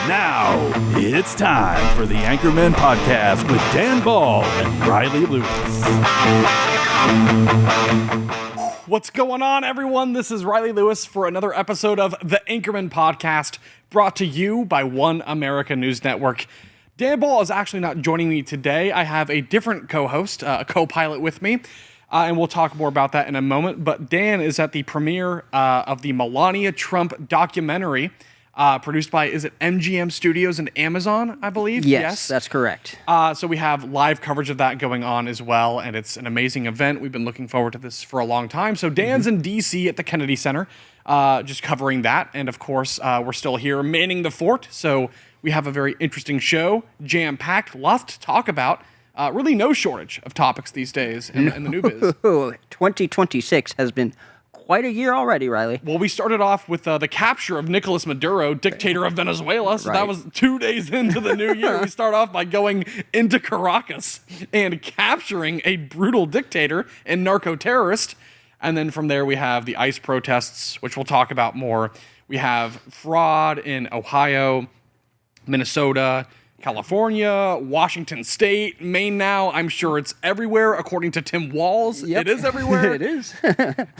Now, it's time for the Anchormen Podcast with Dan Ball and Riley Lewis. What's going on, everyone? This is Riley Lewis for another episode of the Anchormen Podcast, brought to you by One America News Network. Dan Ball is actually not joining me today. I have a different co-host, a co-pilot with me, and we'll talk more about that in a moment. But Dan is at the premiere of the Melania Trump documentary, produced by, is it MGM Studios and Amazon, I believe? Yes, that's correct. So we have live coverage of that going on as well, and it's an amazing event. We've been looking forward to this for a long time. So Dan's in D.C. at the Kennedy Center, just covering that. And of course, we're still here manning the fort. So we have a very interesting show, jam-packed, lots to talk about. Really no shortage of topics these days in the new biz. 2026 has been quite a year already, Riley. Well, we started off with the capture of Nicolas Maduro, dictator of Venezuela. So that was 2 days into the new year. We start off by going into Caracas and capturing a brutal dictator and narco-terrorist. And then from there, we have the ICE protests, which we'll talk about more. We have fraud in Ohio, Minnesota, California, Washington State, Maine now. I'm sure it's everywhere, according to Tim Walz. Yep. It is everywhere. It is.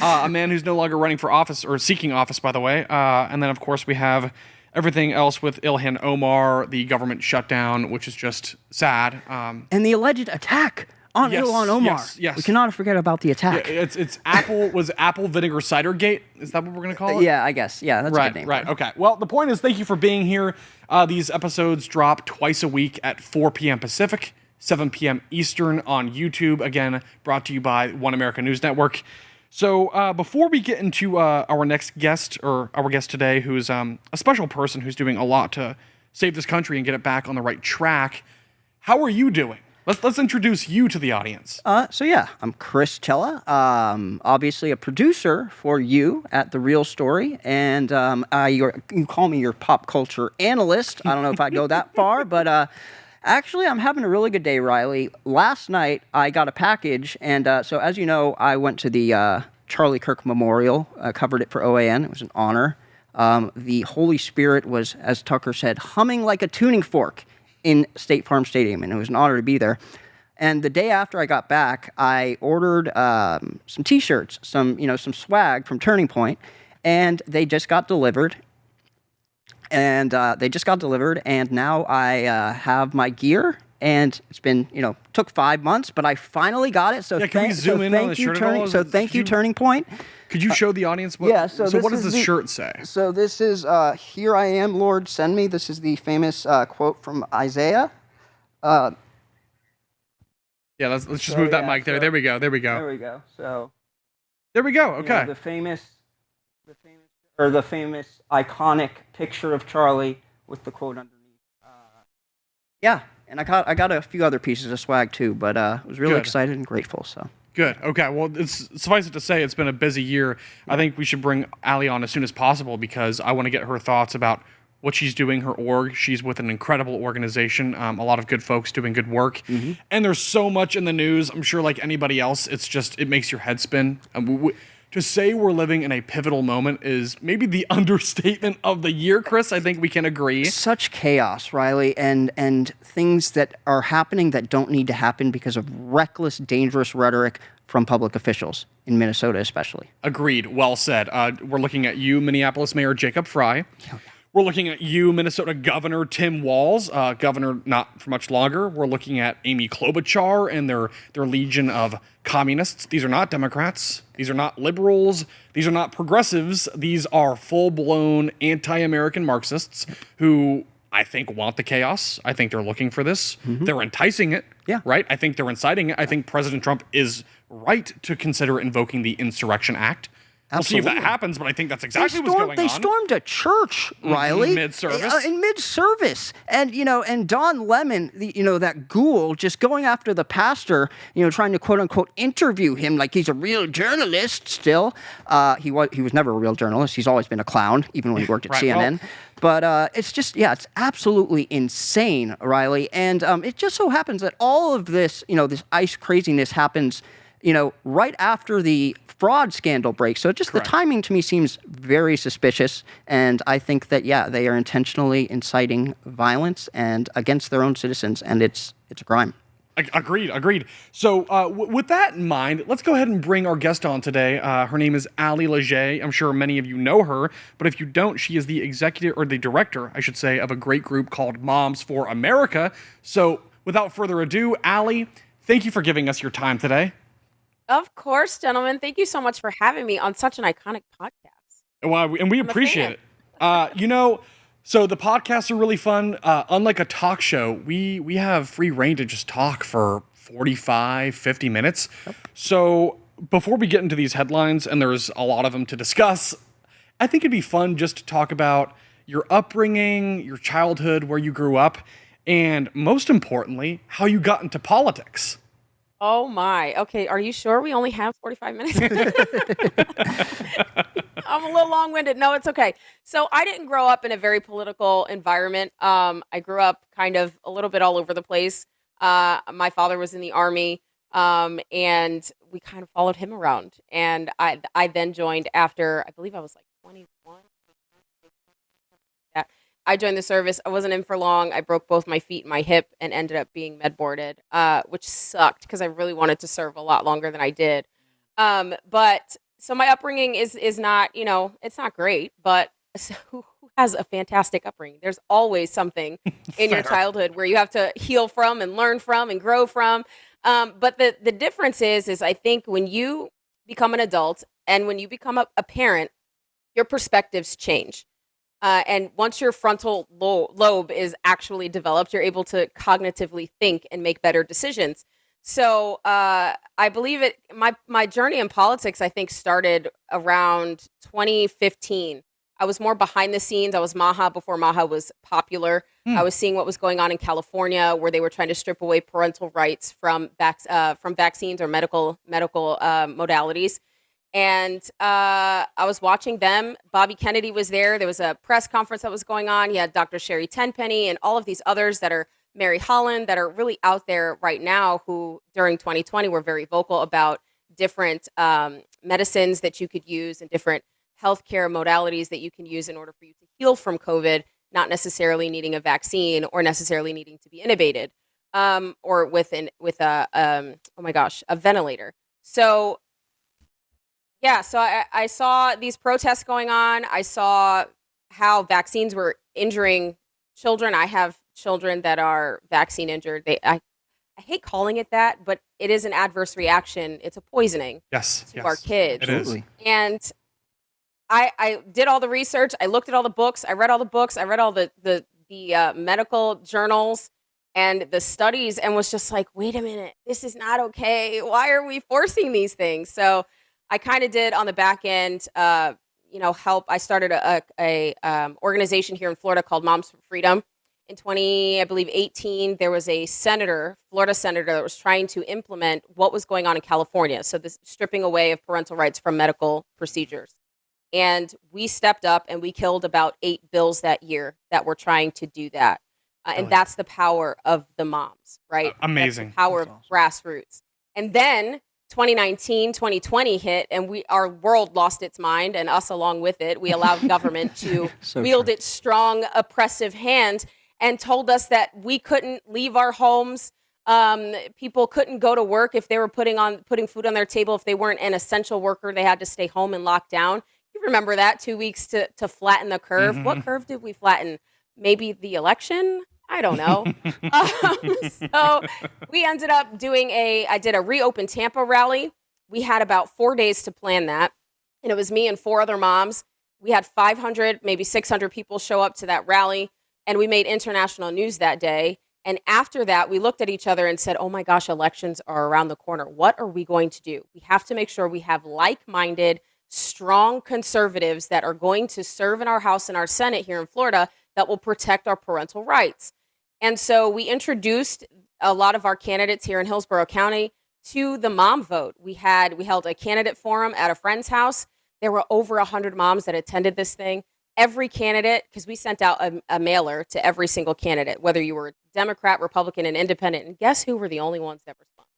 A man who's no longer running for office, or seeking office, by the way. And then, of course, we have everything else with Ilhan Omar, the government shutdown, which is just sad. And the alleged attack on Ilhan Omar. Yes. We cannot forget about the attack. Yeah, it's apple vinegar cider gate. Is that what we're going to call it? Yeah, I guess. Yeah, that's a good name. Right. Okay. Well, the point is, thank you for being here. These episodes drop twice a week at 4 p.m. Pacific, 7 p.m. Eastern on YouTube. Again, brought to you by One America News Network. So before we get into our next guest, or our guest today, who's a special person who's doing a lot to save this country and get it back on the right track, how are you doing? Let's introduce you to the audience. I'm Chris Cella, obviously a producer for you at The Real Story, and you call me your pop culture analyst. I don't know if I go that far, but actually I'm having a really good day, Riley. Last night I got a package, and so as you know, I went to the Charlie Kirk Memorial, covered it for OAN. It was an honor. The Holy Spirit was, as Tucker said, humming like a tuning fork in State Farm Stadium, and it was an honor to be there. And the day after I got back, I ordered some T-shirts, some swag from Turning Point, and they just got delivered. And now I have my gear, and it's been, took 5 months, but I finally got it. So can we zoom in on the shirt at all? So thank you, Turning Point. Could you show the audience what? Yeah. So what does this shirt say? So this is "Here I am, Lord, send me." This is the famous quote from Isaiah. Yeah, let's just move that mic there. There we go. There we go. So there we go. Okay. The famous iconic picture of Charlie with the quote underneath. And I got a few other pieces of swag too, but I was really excited and grateful. So. Good. Okay. Well, suffice it to say, it's been a busy year. I think we should bring Allie on as soon as possible because I want to get her thoughts about what she's doing, her org. She's with an incredible organization, a lot of good folks doing good work. Mm-hmm. And there's so much in the news. I'm sure like anybody else, it makes your head spin. To say we're living in a pivotal moment is maybe the understatement of the year, Chris. I think we can agree. Such chaos, Riley, and things that are happening that don't need to happen because of reckless, dangerous rhetoric from public officials, in Minnesota especially. Agreed. Well said. We're looking at you, Minneapolis Mayor Jacob Frey. We're looking at you, Minnesota Governor Tim Walz, governor not for much longer. We're looking at Amy Klobuchar and their legion of communists. These are not Democrats. These are not liberals. These are not progressives. These are full-blown anti-American Marxists who I think want the chaos. I think they're looking for this. Mm-hmm. They're enticing it, right? I think they're inciting it. I think President Trump is right to consider invoking the Insurrection Act. Absolutely. We'll see if that happens, but I think that's exactly what's going on. They stormed a church, Riley. Mid-service. In mid-service. And, and Don Lemon, that ghoul, just going after the pastor, trying to quote-unquote interview him like he's a real journalist still. He was never a real journalist. He's always been a clown, even when he worked at CNN. Well, but it's just, it's absolutely insane, Riley. And it just so happens that all of this, this ICE craziness happens right after the fraud scandal breaks. So just Correct. the timing to me seems very suspicious. And I think that, they are intentionally inciting violence and against their own citizens. And it's a crime. Agreed. So with that in mind, let's go ahead and bring our guest on today. Her name is Leasure. I'm sure many of you know her, but if you don't, she is the executive, or the director, I should say, of a great group called Moms for America. So without further ado, Allie, thank you for giving us your time today. Of course, gentlemen. Thank you so much for having me on such an iconic podcast. Well, and we appreciate it. So the podcasts are really fun. Unlike a talk show, we have free reign to just talk for 45, 50 minutes. Yep. So before we get into these headlines, and there's a lot of them to discuss, I think it'd be fun just to talk about your upbringing, your childhood, where you grew up, and most importantly, how you got into politics. Oh my. Okay, are you sure we only have 45 minutes? I'm a little long-winded. No, it's okay. So I didn't grow up in a very political environment. I grew up kind of a little bit all over the place. My father was in the Army, and we kind of followed him around. And I then joined after, I believe I was like 21. I joined the service. I wasn't in for long. I broke both my feet and my hip and ended up being med-boarded, which sucked because I really wanted to serve a lot longer than I did. But so my upbringing is not, it's not great, but who has a fantastic upbringing? There's always something in your childhood where you have to heal from and learn from and grow from. But the difference is I think when you become an adult and when you become a parent, your perspectives change. And once your frontal lobe is actually developed, you're able to cognitively think and make better decisions. So I believe my journey in politics, I think, started around 2015. I was more behind the scenes. I was Maha before Maha was popular. I was seeing what was going on in California, where they were trying to strip away parental rights from vaccines or medical modalities. And I was watching them. Bobby Kennedy was there. There was a press conference that was going on. You had Dr. Sherry Tenpenny and all of these others that are Mary Holland that are really out there right now who during 2020 were very vocal about different medicines that you could use and different healthcare modalities that you can use in order for you to heal from COVID, not necessarily needing a vaccine or necessarily needing to be intubated or with a ventilator. So yeah, so I saw these protests going on. I saw how vaccines were injuring children. I have children that are vaccine injured. I hate calling it that, but it is an adverse reaction. It's a poisoning to our kids. It is. And I did all the research. I looked at all the books. I read all the books. I read all the medical journals and the studies and was just like, wait a minute, this is not okay. Why are we forcing these things? So I kind of did on the back end, help. I started a organization here in Florida called Moms for Freedom. In 2018, there was a Florida senator that was trying to implement what was going on in California. So this stripping away of parental rights from medical procedures. And we stepped up and we killed about 8 bills that year that were trying to do that. And that's the power of the moms, right? Amazing. That's the power of grassroots. And then 2019, 2020 hit, and our world lost its mind, and us along with it. We allowed government to wield its strong, oppressive hand and told us that we couldn't leave our homes. People couldn't go to work if they were putting food on their table. If they weren't an essential worker, they had to stay home and lock down. You remember that 2 weeks to flatten the curve. Mm-hmm. What curve did we flatten? Maybe the election? I don't know. So we ended up I did a Reopen Tampa rally. We had about 4 days to plan that. And it was me and 4 other moms. We had 500, maybe 600 people show up to that rally. And we made international news that day. And after that, we looked at each other and said, oh my gosh, elections are around the corner. What are we going to do? We have to make sure we have like-minded, strong conservatives that are going to serve in our House and our Senate here in Florida that will protect our parental rights. And so we introduced a lot of our candidates here in Hillsborough County to the mom vote. We held a candidate forum at a friend's house. There were over 100 moms that attended this thing. Every candidate, because we sent out a mailer to every single candidate, whether you were Democrat, Republican, and Independent. And guess who were the only ones that responded?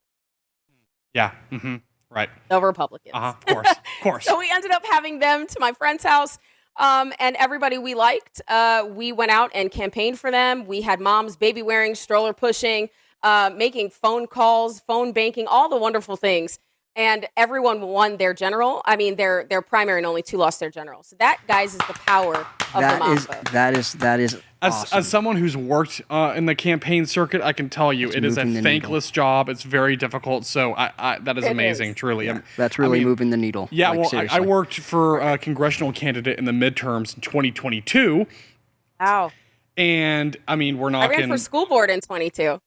Yeah. Mm-hmm. Right. The Republicans. Of course. Of course. So we ended up having them to my friend's house. And everybody we liked, we went out and campaigned for them. We had moms baby wearing, stroller pushing, making phone calls, phone banking, all the wonderful things. And everyone won their general. I mean, their primary, and only 2 lost their general. So that, guys, is the power of the mom vote. That is awesome. As someone who's worked in the campaign circuit, I can tell you it is a thankless job. It's very difficult. So that is amazing, truly. Yeah, that's really moving the needle. Yeah, like, well, I worked for a congressional candidate in the midterms in 2022. Wow. And, I mean, we're I knocking... ran for school board in 22.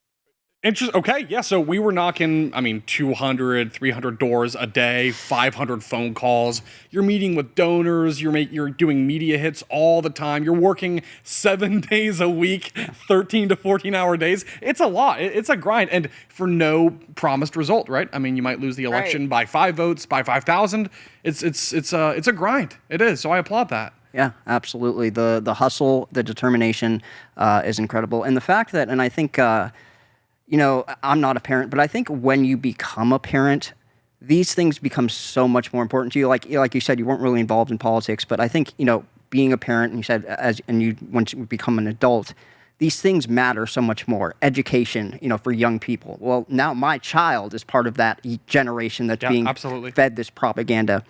Okay, yeah, so we were knocking, 200, 300 doors a day, 500 phone calls. You're meeting with donors, you're doing media hits all the time. You're working 7 days a week, 13 to 14-hour days. It's a lot. It's a grind, and for no promised result, right? I mean, you might lose the election by 5 votes, by 5,000. It's a grind. It is, so I applaud that. Yeah, absolutely. The hustle, the determination is incredible. And the fact that, and I think... I'm not a parent, but I think when you become a parent, these things become so much more important to you. Like you said, you weren't really involved in politics, but I think, being a parent, and you said, once you become an adult, these things matter so much more. Education, for young people. Well, now my child is part of that generation that's being fed this propaganda.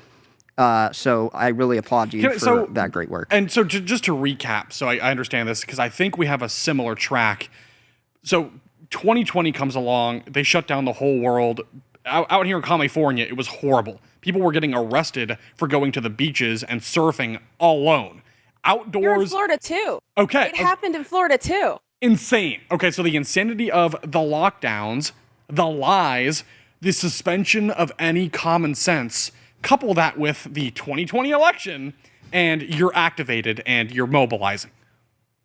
So I really applaud you for that great work. And so just to recap, so I understand this, because I think we have a similar track. So 2020 comes along, they shut down the whole world. Out here in California, it was horrible. People were getting arrested for going to the beaches and surfing alone. Outdoors. You're in Florida too. Okay. It happened in Florida too. Insane. Okay, so the insanity of the lockdowns, the lies, the suspension of any common sense, couple that with the 2020 election, and you're activated and you're mobilizing.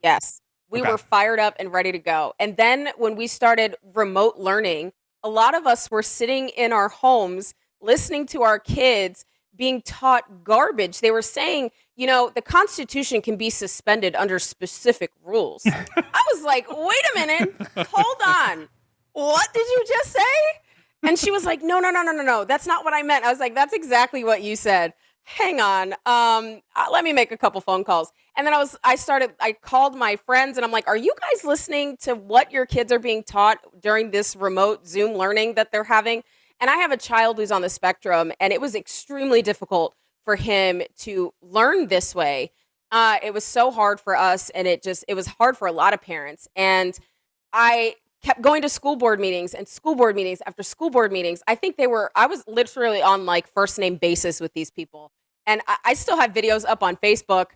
Yes. We were fired up and ready to go. And then when we started remote learning, a lot of us were sitting in our homes listening to our kids being taught garbage. They were saying, the Constitution can be suspended under specific rules. I was like, wait a minute, hold on. What did you just say? And she was like, no, that's not what I meant. I was like, that's exactly what you said. Hang on. Let me make a couple phone calls. And then I called my friends and I'm like, are you guys listening to what your kids are being taught during this remote Zoom learning that they're having? And I have a child who's on the spectrum, and it was extremely difficult for him to learn this way. It was so hard for us, and it was hard for a lot of parents. And I kept going to school board meetings and school board meetings after school board meetings. I was literally on like first name basis with these people. And I still have videos up on Facebook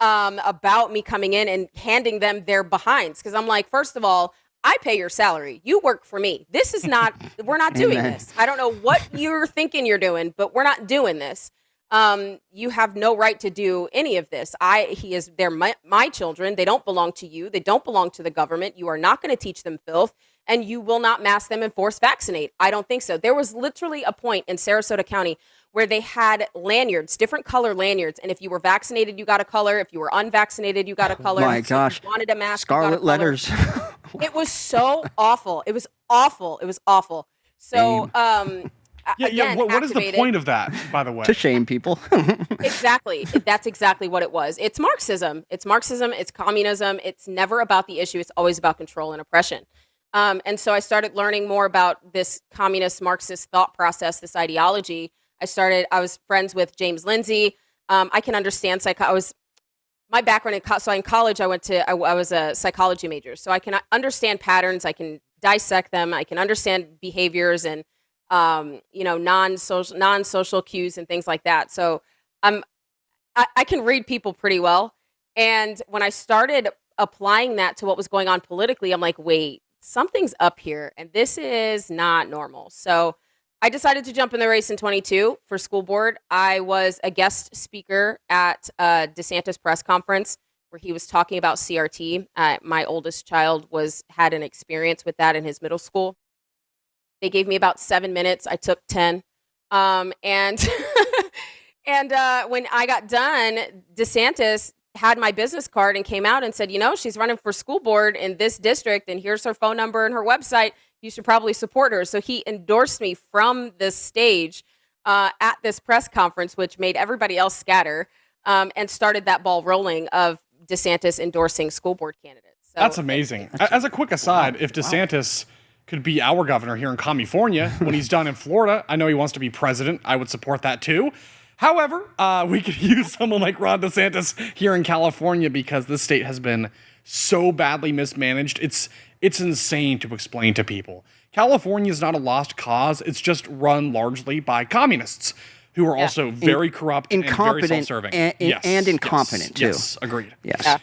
about me coming in and handing them their behinds. Because I'm like, first of all, I pay your salary. You work for me. This is not, we're not doing this. I don't know what you're thinking you're doing, but we're not doing this. You have no right to do any of this. They're my children. They don't belong to you. They don't belong to the government. You are not going to teach them filth, and you will not mask them and force vaccinate. I don't think so. There was literally a point in Sarasota County where they had lanyards, different color lanyards. And if you were vaccinated, you got a color. If you were unvaccinated, you got a color. Oh my gosh. If you wanted a mask, Scarlet letters. It was so awful. It was awful. It was awful. So, again, what is the point of that, by the way? To shame people. Exactly. That's exactly what it was. It's Marxism. It's communism. It's never about the issue. It's always about control and oppression. And so I started learning more about this communist Marxist thought process, this ideology. I was friends with James Lindsay. I can understand my background in college, I was a psychology major. So I can understand patterns. I can dissect them. I can understand behaviors and, non-social cues and things like that. So I can read people pretty well. And when I started applying that to what was going on politically, I'm like, wait, something's up here and this is not normal. So I decided to jump in the race in 22 for school board. I was a guest speaker at a DeSantis press conference where he was talking about CRT. My oldest child had an experience with that in his middle school. They gave me about 7 minutes. I took 10. And when I got done, DeSantis had my business card and came out and said, she's running for school board in this district, and here's her phone number and her website. You should probably support her. So he endorsed me from the stage at this press conference, which made everybody else scatter and started that ball rolling of DeSantis endorsing school board candidates. So That's amazing. As a quick aside, if DeSantis could be our governor here in California when he's done in Florida, I know he wants to be president. I would support that too. However, we could use someone like Ron DeSantis here in California because this state has been so badly mismanaged. It's insane to explain to people. California is not a lost cause. It's just run largely by communists who are also very corrupt and very self-serving. And incompetent, too. Yes, agreed. Yes. Yeah,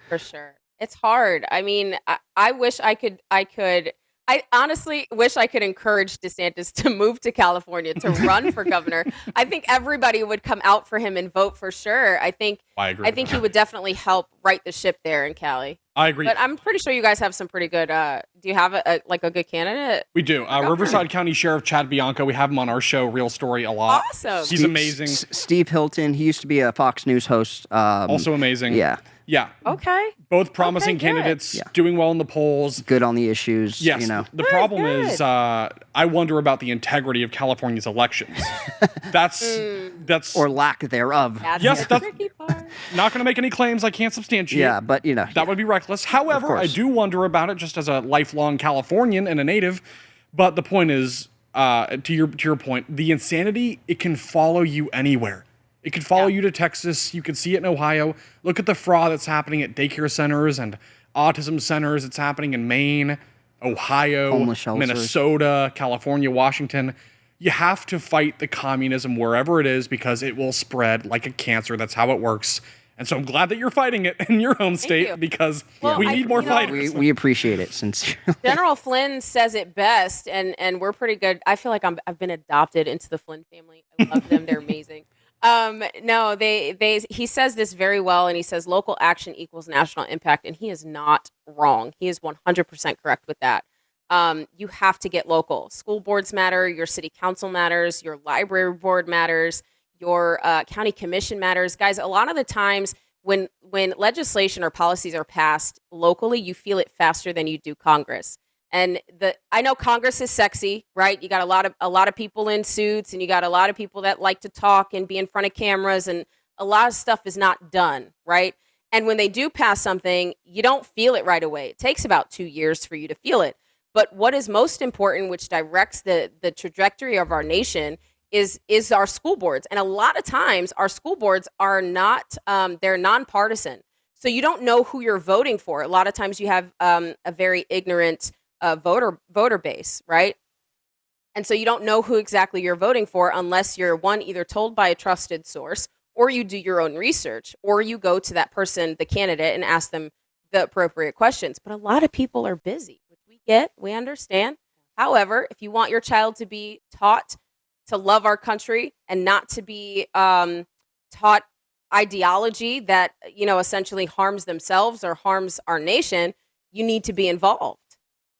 for sure. It's hard. I mean, I wish I honestly wish I could encourage DeSantis to move to California to run for governor. I think everybody would come out for him and vote for sure. I think he would definitely help right the ship there in Cali. I agree. But I'm pretty sure you guys have some pretty good. Do you have a good candidate? We do. Riverside County Sheriff Chad Bianco. We have him on our show, Real Story, a lot. Awesome. He's amazing. Steve Hilton. He used to be a Fox News host. Also amazing. Yeah. Yeah. Okay. Both promising candidates, doing well in the polls. Good on the issues. Yes. You know. The problem is, I wonder about the integrity of California's elections. That's or lack thereof. That's the tricky part. Not going to make any claims I can't substantiate. Yeah, but you know. That would be reckless. However, I do wonder about it just as a lifelong Californian and a native. But the point is, to your point, the insanity, it can follow you anywhere. It could follow you to Texas. You could see it in Ohio. Look at the fraud that's happening at daycare centers and autism centers. It's happening in Maine, Ohio, Minnesota, California, Washington. You have to fight the communism wherever it is because it will spread like a cancer. That's how it works. And so I'm glad that you're fighting it in your home state because we need more fighters. We appreciate it sincerely. General Flynn says it best, and we're pretty good. I feel like I've been adopted into the Flynn family. I love them. They're amazing. No, he says this very well, and he says local action equals national impact, and he is not wrong. He is 100% correct with that. You have to get local. School boards matter. Your city council matters. Your library board matters. Your county commission matters. Guys, a lot of the times when legislation or policies are passed locally, you feel it faster than you do Congress. And I know Congress is sexy, right? You got a lot of people in suits, and you got a lot of people that like to talk and be in front of cameras, and a lot of stuff is not done, right? And when they do pass something, you don't feel it right away. It takes about 2 years for you to feel it. But what is most important, which directs the trajectory of our nation, is our school boards. And a lot of times our school boards are not, they're nonpartisan. So you don't know who you're voting for. A lot of times you have a very ignorant voter base, right? And so you don't know who exactly you're voting for unless you're either told by a trusted source, or you do your own research, or you go to that person, the candidate, and ask them the appropriate questions. But a lot of people are busy, which we understand. However, if you want your child to be taught to love our country and not to be taught ideology that, essentially harms themselves or harms our nation, you need to be involved.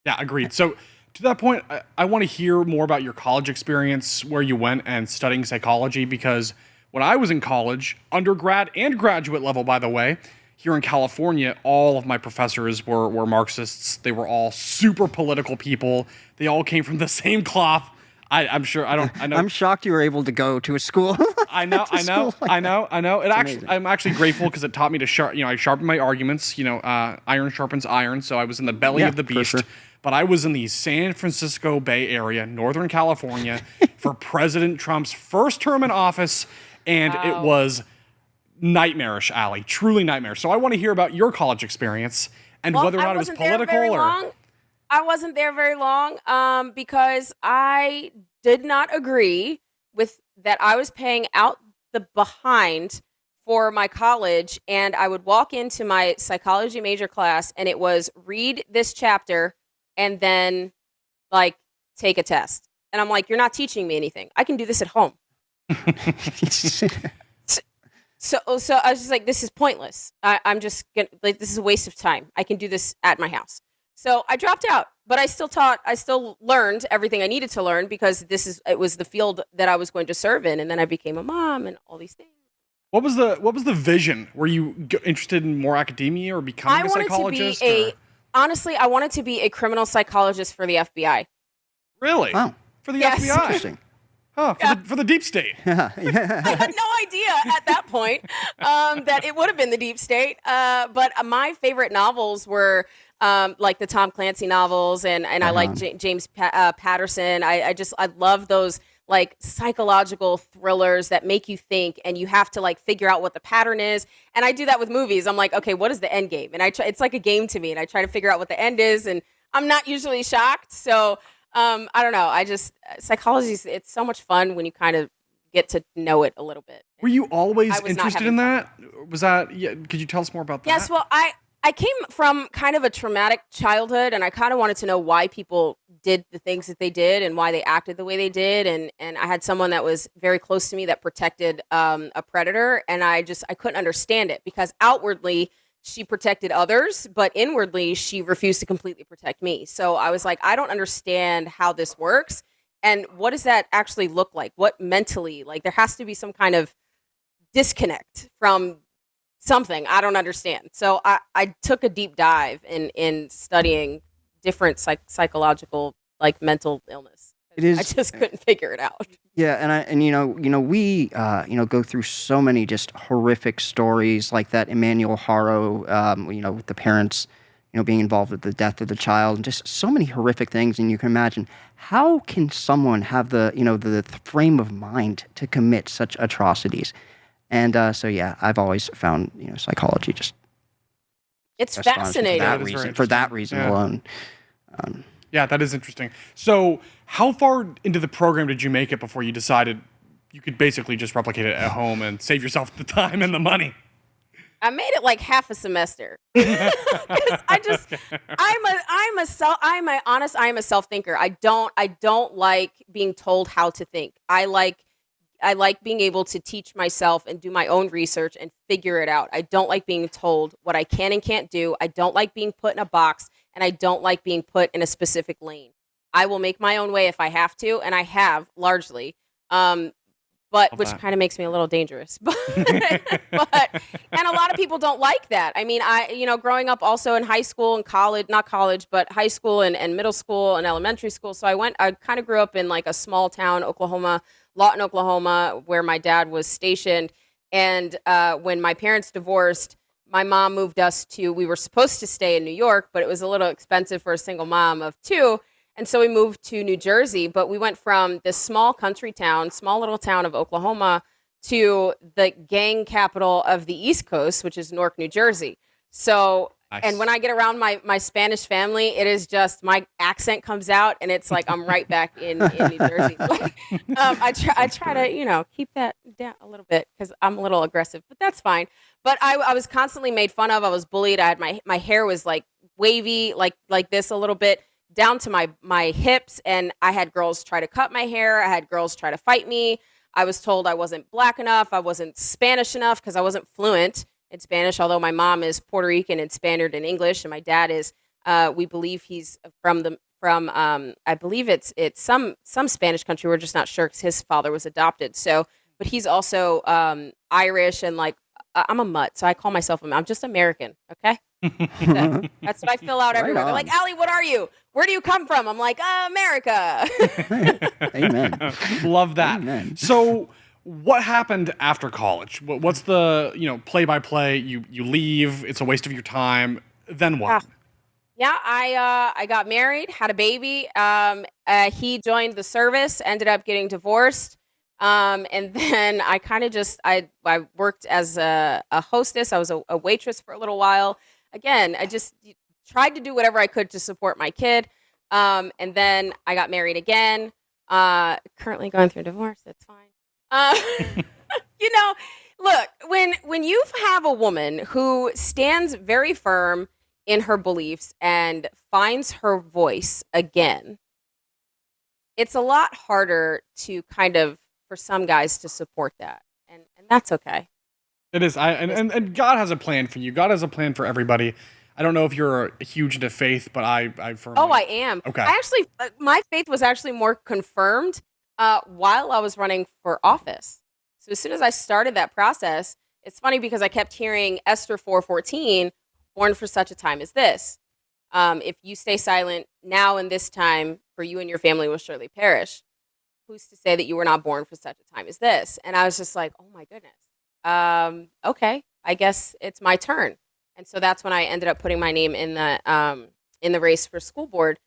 Yeah, agreed. So to that point, I want to hear more about your college experience, where you went and studying psychology, because when I was in college, undergrad and graduate level, by the way, here in California, all of my professors were Marxists. They were all super political people. They all came from the same cloth. I'm sure. I know. I'm shocked you were able to go to a school. I know. I'm actually grateful because it taught me to I sharpened my arguments. Iron sharpens iron. So I was in the belly of the beast. Sure. But I was in the San Francisco Bay Area, Northern California, for President Trump's first term in office, and it was nightmarish, Allie. Truly nightmarish. So I want to hear about your college experience and whether or not it was political or. I wasn't there very long because I did not agree with that. I was paying out the behind for my college, and I would walk into my psychology major class, and it was read this chapter and then take a test. And I'm like, you're not teaching me anything. I can do this at home. So I was just like, this is pointless. I'm just gonna this is a waste of time. I can do this at my house. So I dropped out, but I still learned everything I needed to learn because it was the field that I was going to serve in. And then I became a mom and all these things. What was the vision? Were you interested in more academia or becoming a psychologist? Honestly, I wanted to be a criminal psychologist for the FBI. Really? Wow. For the yes. FBI? Interesting. Oh, for the deep state. Yeah. I had no idea at that point that it would have been the deep state. But my favorite novels were like the Tom Clancy novels, and I like James Patterson. I love those like psychological thrillers that make you think, and you have to like figure out what the pattern is. And I do that with movies. I'm like, okay, what is the end game? And it's like a game to me, and I try to figure out what the end is, and I'm not usually shocked. So I don't know. Psychology, it's so much fun when you kind of get to know it a little bit. Were you always I was not interested having in fun. that? Was that, yeah, could you tell us more about that? Yes, well, I came from kind of a traumatic childhood, and I kind of wanted to know why people did the things that they did and why they acted the way they did. And I had someone that was very close to me that protected a predator, and I couldn't understand it because outwardly she protected others, but inwardly she refused to completely protect me. So I was like, I don't understand how this works. And what does that actually look like? What mentally, like there has to be some kind of disconnect from something I don't understand. So I took a deep dive in studying different psychological, like mental illness. It is. I just couldn't figure it out. Yeah, we go through so many just horrific stories like that Emmanuel Haro, with the parents, being involved with the death of the child, and just so many horrific things. And you can imagine, how can someone have the frame of mind to commit such atrocities? And I've always found psychology just It's astonishing fascinating. for that reason alone. Yeah, that is interesting. So how far into the program did you make it before you decided you could basically just replicate it at home and save yourself the time and the money? I made it like half a semester. 'Cause I'm a self-thinker. I don't like being told how to think. I like being able to teach myself and do my own research and figure it out. I don't like being told what I can and can't do. I don't like being put in a box, and I don't like being put in a specific lane. I will make my own way if I have to, and I have largely. Which kind of makes me a little dangerous. But and a lot of people don't like that. I mean, growing up also in high school and college, not college, but high school and middle school and elementary school. So I kind of grew up in like a small town, Lawton, Oklahoma, where my dad was stationed. And when my parents divorced, my mom moved us we were supposed to stay in New York, but it was a little expensive for a single mom of two. And so we moved to New Jersey, but we went from this small little town of Oklahoma to the gang capital of the East Coast, which is Newark, New Jersey. So, nice. And when I get around my Spanish family, it is just my accent comes out, and it's like I'm right back in New Jersey. I try to keep that down a little bit because I'm a little aggressive, but that's fine. But I was constantly made fun of. I was bullied. I had my hair was like wavy, like this a little bit, down to my hips, and I had girls try to cut my hair. I had girls try to fight me. I was told I wasn't black enough. I wasn't Spanish enough because I wasn't fluent in Spanish, although my mom is Puerto Rican and Spaniard in English, and my dad is, we believe he's from I believe it's some Spanish country. We're just not sure because his father was adopted. So, but he's also Irish, and like I'm a mutt, so I call myself I'm just American. Okay. That's what I fill out everywhere. They're like, Allie, what are you? Where do you come from? I'm like, America. Amen. Love that. Amen. So what happened after college? What's the, play-by-play? You leave. It's a waste of your time. Then what? Yeah, I got married, had a baby. He joined the service, ended up getting divorced. And then I kind of I worked as a hostess. I was a waitress for a little while. Again, I just tried to do whatever I could to support my kid. And then I got married again. Currently going through a divorce. That's fine. Look, when you have a woman who stands very firm in her beliefs and finds her voice again, it's a lot harder to for some guys to support that. And that's okay. It is. And God has a plan for you. God has a plan for everybody. I don't know if you're huge into faith, but I firmly... Oh, I am. Okay. I actually, my faith was actually more confirmed while I was running for office. So as soon as I started that process, it's funny because I kept hearing Esther 4:14, born for such a time as this. If you stay silent now in this time, for you and your family will surely perish. who's to say that you were not born for such a time as this? And I was just like, oh my goodness. Okay, I guess it's my turn. And so that's when I ended up putting my name in the race for school board.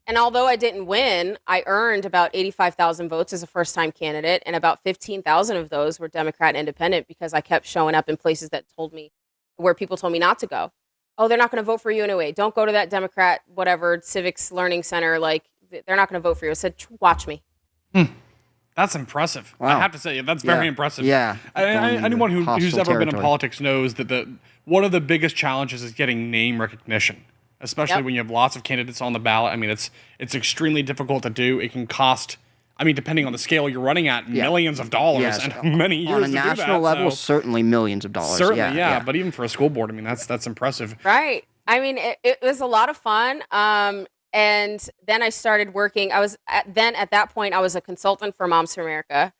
And although I didn't win, I earned about 85,000 votes as a first-time candidate, and about 15,000 of those were Democrat independent because I kept showing up in places where people told me not to go. Oh, they're not going to vote for you anyway. Don't go to that Democrat, whatever, Civics Learning Center. Like, they're not going to vote for you. I said, watch me. That's impressive. Wow. I have to say, that's very impressive. Yeah. Anyone who's ever been in territory. politics knows that one of the biggest challenges is getting name recognition, especially when you have lots of candidates on the ballot. I mean, it's extremely difficult to do. It can cost, I mean, depending on the scale you're running at, millions of dollars and many years on a to do national that, level, so. certainly millions of dollars. Certainly, yeah. But even for a school board, I mean, that's impressive. Right. I mean, it was a lot of fun. And then I started working. At that point, I was a consultant for Moms for America,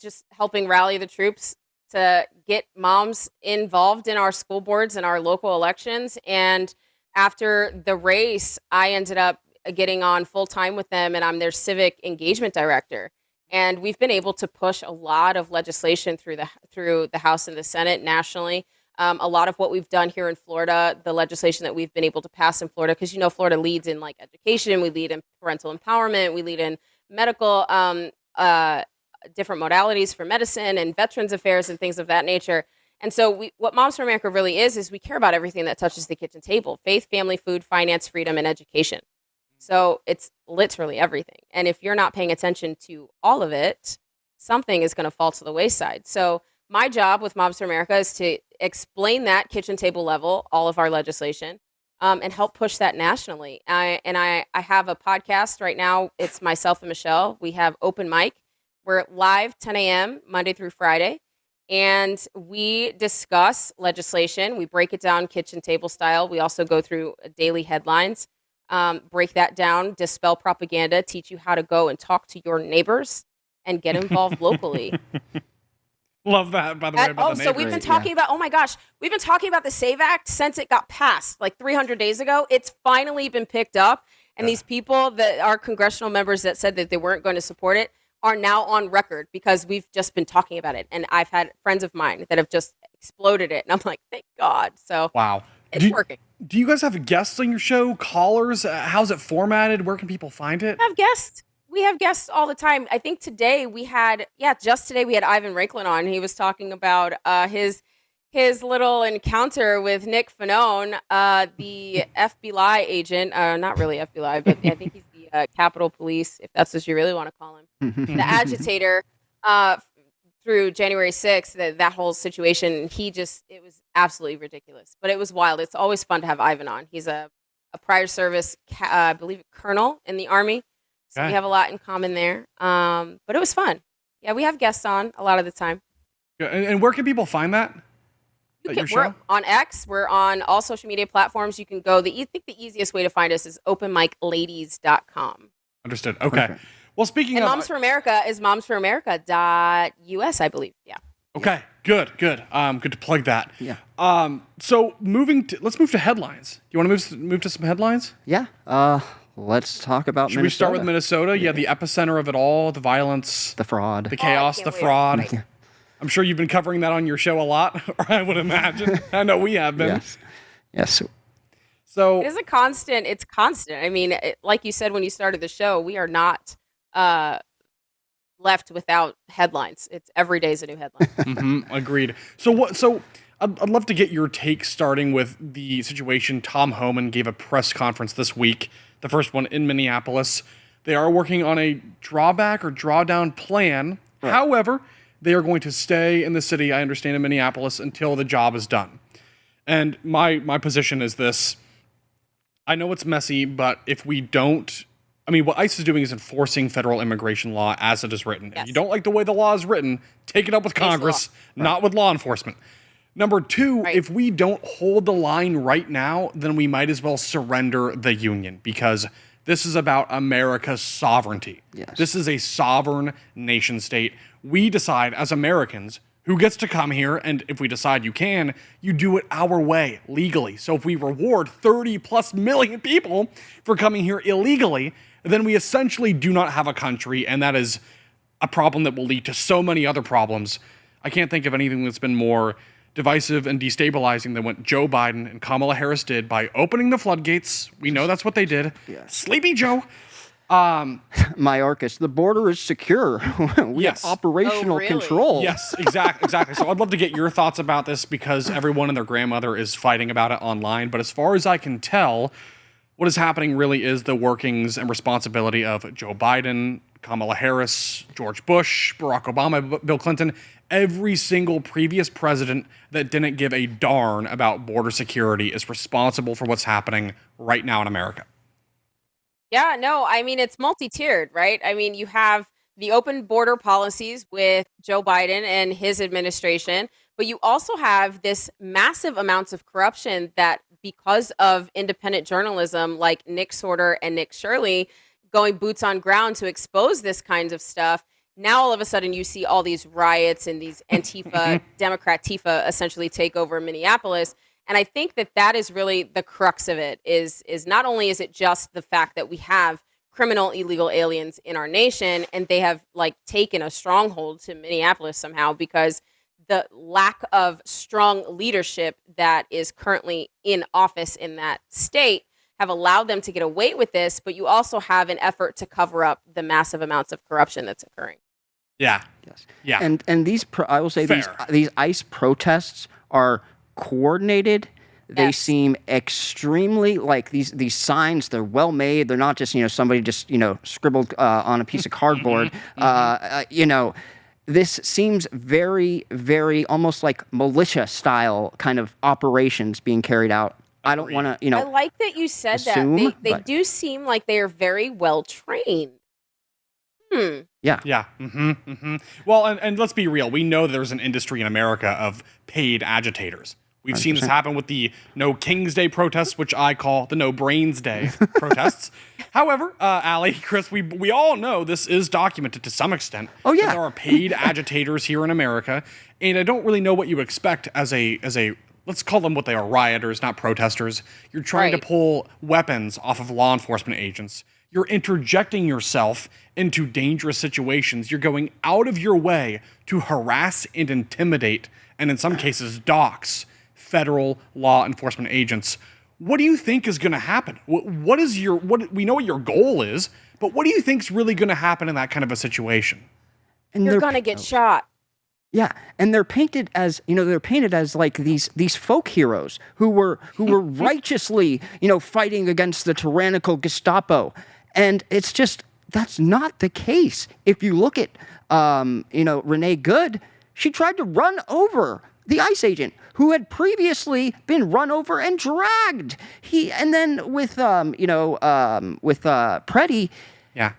just helping rally the troops to get moms involved in our school boards and our local elections. And after the race, I ended up getting on full time with them, and I'm their civic engagement director. And we've been able to push a lot of legislation through the House and the Senate nationally. A lot of what we've done here in Florida, the legislation that we've been able to pass in Florida, because Florida leads in like education, we lead in parental empowerment, we lead in medical, different modalities for medicine and veterans affairs and things of that nature. And so what Moms for America really is we care about everything that touches the kitchen table: faith, family, food, finance, freedom, and education. So it's literally everything. And if you're not paying attention to all of it, something is going to fall to the wayside. So my job with Moms for America is to explain that kitchen table level, all of our legislation, and help push that nationally. I have a podcast right now. It's myself and Michelle. We have open mic. We're live 10 a.m. Monday through Friday. And we discuss legislation. We break it down kitchen table style. We also go through daily headlines, break that down, dispel propaganda, teach you how to go and talk to your neighbors and get involved locally. Love that, by the way, about the so we've been talking about, we've been talking about the SAVE Act since it got passed like 300 days ago. It's finally been picked up. And these people that are congressional members that said that they weren't going to support it are now on record because we've just been talking about it. And I've had friends of mine that have just exploded it. And I'm like, thank God. So wow, it's working. Do you guys have guests on your show? Callers? How's it formatted? Where can people find it? We have guests all the time. I think today just today we had Ivan Ranklin on. He was talking about his little encounter with Nick Fanone, the FBI agent. Not really FBI, but I think he's the Capitol Police, if that's what you really want to call him. The agitator through January 6th, that whole situation. It was absolutely ridiculous, but it was wild. It's always fun to have Ivan on. He's a prior service, I believe, colonel in the Army. So we have a lot in common there. But it was fun. Yeah, we have guests on a lot of the time. Yeah, and where can people find that? We're on X. We're on all social media platforms. You can go. I think the easiest way to find us is openmicladies.com. Understood. Okay. Perfect. Well, speaking of Moms for America is momsforamerica.us, I believe. Yeah. Okay. Good. Good to plug that. Yeah. So let's move to headlines. You want to move to some headlines? Yeah. Let's talk about Should we start with Minnesota? Yeah, the epicenter of it all, the violence, the fraud, the chaos, the fraud. Right. I'm sure you've been covering that on your show a lot, or I would imagine. I know we have been. Yes. So it is a constant. It's constant. I mean, like you said when you started the show, we are not left without headlines. It's every day is a new headline. Agreed. So I'd love to get your take, starting with the situation. Tom Homan gave a press conference this week, the first one in Minneapolis. They are working on a drawback or drawdown plan. Right. However, they are going to stay in the city, I understand, in Minneapolis until the job is done. And my position is this. I know it's messy, but if we don't, what ICE is doing is enforcing federal immigration law as it is written. Yes. If you don't like the way the law is written, take it up with Congress, not with law enforcement. Number two, if we don't hold the line right now, then we might as well surrender the union, because this is about America's sovereignty. Yes. This is a sovereign nation state. We decide as Americans who gets to come here, and if we decide you do it our way, legally. So if we reward 30+ million people for coming here illegally, then we essentially do not have a country, and that is a problem that will lead to so many other problems. I can't think of anything that's been more divisive and destabilizing than what Joe Biden and Kamala Harris did by opening the floodgates. We know that's what they did. Yes. Sleepy Joe. Mayorkas, the border is secure. We Yes. have operational Oh, really? control. Yes, exactly. So I'd love to get your thoughts about this because everyone and their grandmother is fighting about it online. But as far as I can tell, what is happening really is the workings and responsibility of Joe Biden, Kamala Harris, George Bush, Barack Obama, Bill Clinton, every single previous president that didn't give a darn about border security is responsible for what's happening right now in America. Yeah, no, I mean, it's multi-tiered, right? I mean, you have the open border policies with Joe Biden and his administration, but you also have this massive amounts of corruption that because of independent journalism like Nick Sorter and Nick Shirley going boots on ground to expose this kinds of stuff, now all of a sudden you see all these riots and these Antifa, Democrat Tifa essentially take over Minneapolis. And I think that that is really the crux of it is not only is it just the fact that we have criminal illegal aliens in our nation and they have like taken a stronghold to Minneapolis somehow because the lack of strong leadership that is currently in office in that state have allowed them to get away with this, but you also have an effort to cover up the massive amounts of corruption that's occurring. Yeah. Yes. Yeah. And these, I will say, Fair. these ICE protests are coordinated. They Yes. seem extremely like these signs. They're well made. They're not just somebody just scribbled on a piece of cardboard. This seems very, very almost like militia style kind of operations being carried out. I don't want to I like that you said assume, that. They but- do seem like they are very well trained. Yeah. Well, and let's be real. We know there's an industry in America of paid agitators. We've seen this happen with the No King's Day protests, which I call the No Brains Day protests. However, Allie, Chris, we all know this is documented to some extent. Oh, yeah. That there are paid agitators here in America, and I don't really know what you expect as a let's call them what they are, rioters, not protesters. You're trying Right. to pull weapons off of law enforcement agents. You're interjecting yourself into dangerous situations. You're going out of your way to harass and intimidate, and in some cases, dox federal law enforcement agents. What do you think is going to happen? What we know what your goal is, but what do you think is really going to happen in that kind of a situation? and You're they're going to get shot. Yeah, and they're painted as like these folk heroes who were righteously fighting against the tyrannical Gestapo, and it's just that's not the case. If you look at Renee Good, she tried to run over the ICE agent who had previously been run over and dragged. And then with Preddy, Yeah.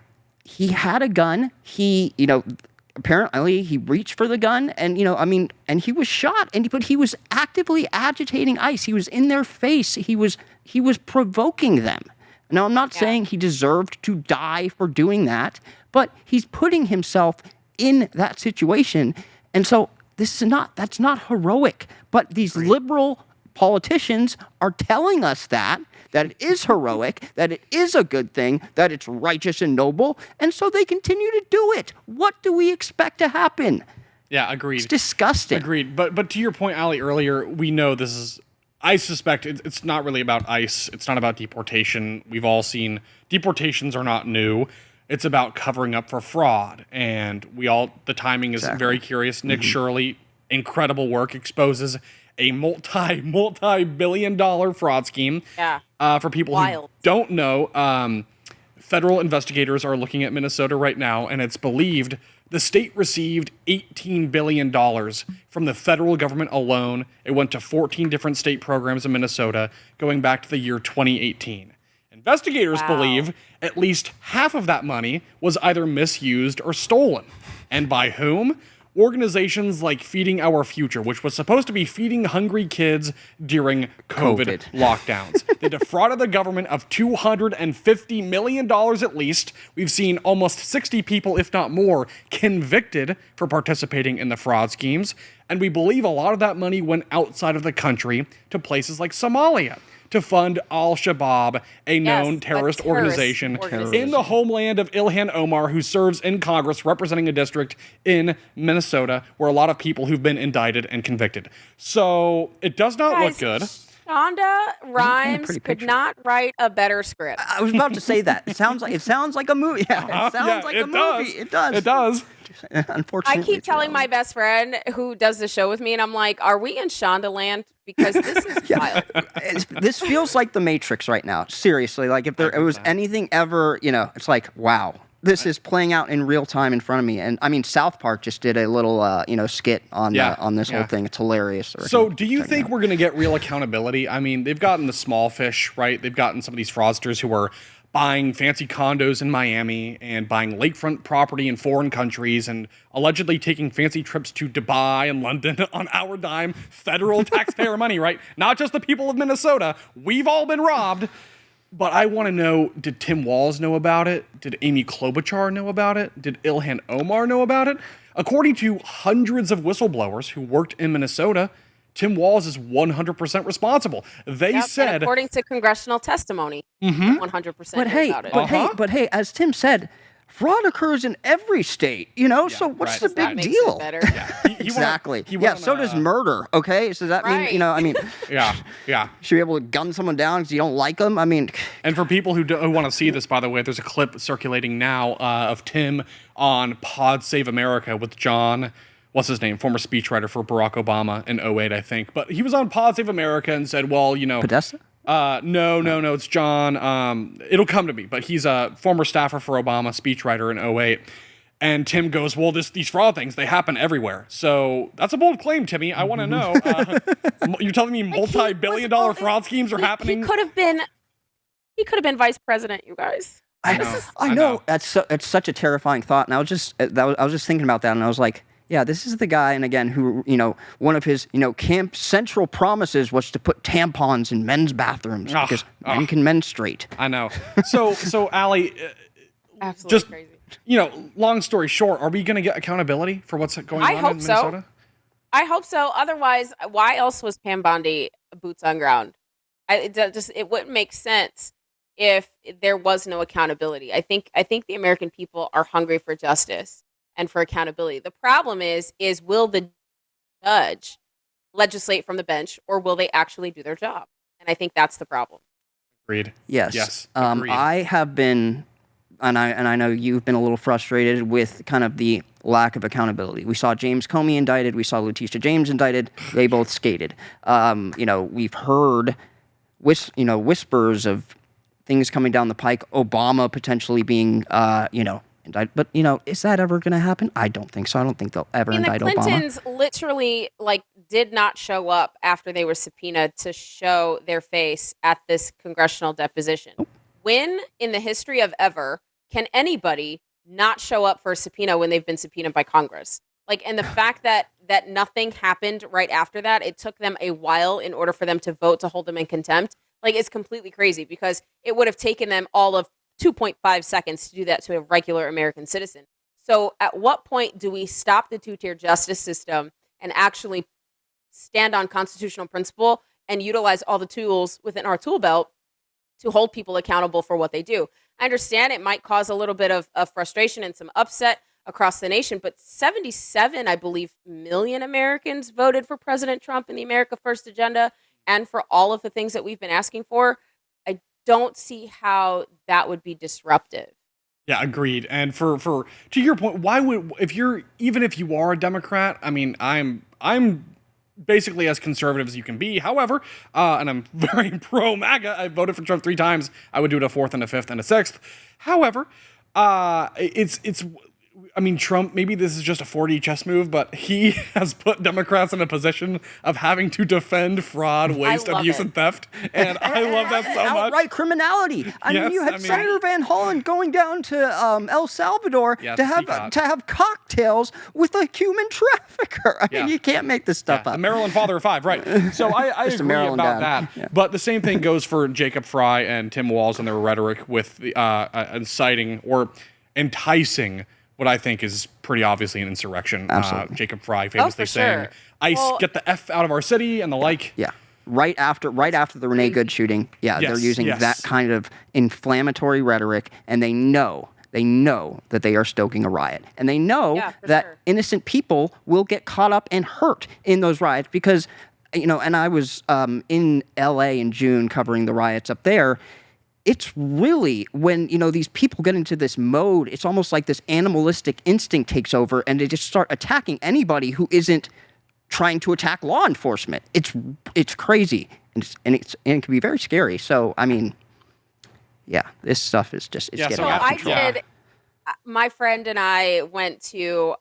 he had a gun. Apparently he reached for the gun and and he was shot, but he was actively agitating ICE. He was in their face. He was provoking them. Now, I'm not saying he deserved to die for doing that, but he's putting himself in that situation. And so that's not heroic, but these liberal politicians are telling us that it is heroic, that it is a good thing, that it's righteous and noble, and so they continue to do it. What do we expect to happen? Yeah, agreed. It's disgusting. Agreed. But to your point, Ali, earlier, we know this is, I suspect it's not really about ICE. It's not about deportation. We've all seen deportations are not new. It's about covering up for fraud. And the timing is very curious. Nick Shirley, incredible work, exposes a multi-billion-dollar fraud scheme. Yeah. For people who don't know, federal investigators are looking at Minnesota right now, and it's believed the state received $18 billion from the federal government alone. It went to 14 different state programs in Minnesota going back to the year 2018. Investigators believe at least half of that money was either misused or stolen. And by whom? Organizations like Feeding Our Future, which was supposed to be feeding hungry kids during COVID lockdowns. They defrauded the government of $250 million at least. We've seen almost 60 people, if not more, convicted for participating in the fraud schemes. And we believe a lot of that money went outside of the country to places like Somalia, to fund Al-Shabaab, a known terrorist organization in the homeland of Ilhan Omar, who serves in Congress representing a district in Minnesota where a lot of people who've been indicted and convicted. So it does not look good. Shonda Rhimes could not write a better script. I was about to say that. It sounds like a movie. Yeah, it sounds like a movie. It does. It does. Unfortunately, I keep telling my best friend who does the show with me, and I'm like, "Are we in Shonda land? Because this is wild." This feels like the Matrix right now. Seriously, like if there was anything ever, it's like, wow. This is playing out in real time in front of me, and I mean, South Park just did a little, skit on this whole thing. It's hilarious. So, do you think we're going to get real accountability? I mean, they've gotten the small fish, right? They've gotten some of these fraudsters who are buying fancy condos in Miami and buying lakefront property in foreign countries and allegedly taking fancy trips to Dubai and London on our dime, federal taxpayer money, right? Not just the people of Minnesota. We've all been robbed. But I want to know, did Tim Walz know about it? Did Amy Klobuchar know about it? Did Ilhan Omar know about it? According to hundreds of whistleblowers who worked in Minnesota, Tim Walz is 100% responsible. They said... And according to congressional testimony, 100% But hey, as Tim said, fraud occurs in every state, so what's the big deal? Exactly. So does murder, okay? So does that mean, Yeah. should be able to gun someone down because you don't like them? I mean... And for people who want to see this, by the way, there's a clip circulating now of Tim on Pod Save America with John... What's his name? Former speechwriter for Barack Obama in 2008, I think. But he was on Pod Save America and said, well, Podesta? No, it's John. It'll come to me, but he's a former staffer for Obama, speechwriter in 2008. And Tim goes, well, these fraud things, they happen everywhere. So that's a bold claim, Timmy. I want to know. You're telling me multi-billion-dollar fraud schemes are happening? He could have been vice president, you guys. I know. It's such a terrifying thought. And I was just thinking about that, and I was like, yeah, this is the guy, and again, who, one of his, Camp Central promises was to put tampons in men's bathrooms because men can menstruate. I know. So Allie, absolutely just, crazy. Long story short, are we going to get accountability for what's going on in Minnesota? I hope so. Otherwise, why else was Pam Bondi boots on ground? It wouldn't make sense if there was no accountability. I think the American people are hungry for justice and for accountability. The problem is will the judge legislate from the bench, or will they actually do their job? And I think that's the problem. Agreed. Yes. Agreed. I have been, and I know you've been a little frustrated with kind of the lack of accountability. We saw James Comey indicted. We saw Letitia James indicted. They both skated. We've heard whispers of things coming down the pike. Obama potentially being, indicted. But, is that ever going to happen? I don't think so. I don't think they'll ever indict Obama. The Clintons literally, did not show up after they were subpoenaed to show their face at this congressional deposition. Nope. When, in the history of ever, can anybody not show up for a subpoena when they've been subpoenaed by Congress? And the fact that nothing happened right after that, it took them a while in order for them to vote to hold them in contempt, it's completely crazy, because it would have taken them all of 2.5 seconds to do that to a regular American citizen. So at what point do we stop the two-tier justice system and actually stand on constitutional principle and utilize all the tools within our tool belt to hold people accountable for what they do? I understand it might cause a little bit of frustration and some upset across the nation, but 77, I believe, million Americans voted for President Trump in the America First agenda and for all of the things that we've been asking for. Don't see how that would be disruptive. Yeah, agreed. And for to your point, why would if you are a Democrat? I mean, I'm basically as conservative as you can be. However, and I'm very pro MAGA. I voted for Trump 3 times. I would do it a 4th and a 5th and a 6th. However, Trump, maybe this is just a 4D chess move, but he has put Democrats in a position of having to defend fraud, waste, abuse, and theft. And I love that so much. Outright criminality. You had Senator Van Hollen going down to El Salvador to have cocktails with a human trafficker. You can't make this stuff up. The Maryland father of 5, right. So I agree about that. Yeah. But the same thing goes for Jacob Fry and Tim Walz and their rhetoric with the inciting or enticing what I think is pretty obviously an insurrection. Jacob Fry famously saying, ICE, get the F out of our city, and the like. Yeah. right after the Renee Good shooting. Yeah, they're using that kind of inflammatory rhetoric, and they know that they are stoking a riot, and they know that innocent people will get caught up and hurt in those riots because, and I was in LA in June covering the riots up there. It's really when, these people get into this mode, it's almost like this animalistic instinct takes over and they just start attacking anybody who isn't trying to attack law enforcement. It's crazy and it can be very scary. So, I mean, yeah, this stuff is just, it's getting out of control. My friend and I went to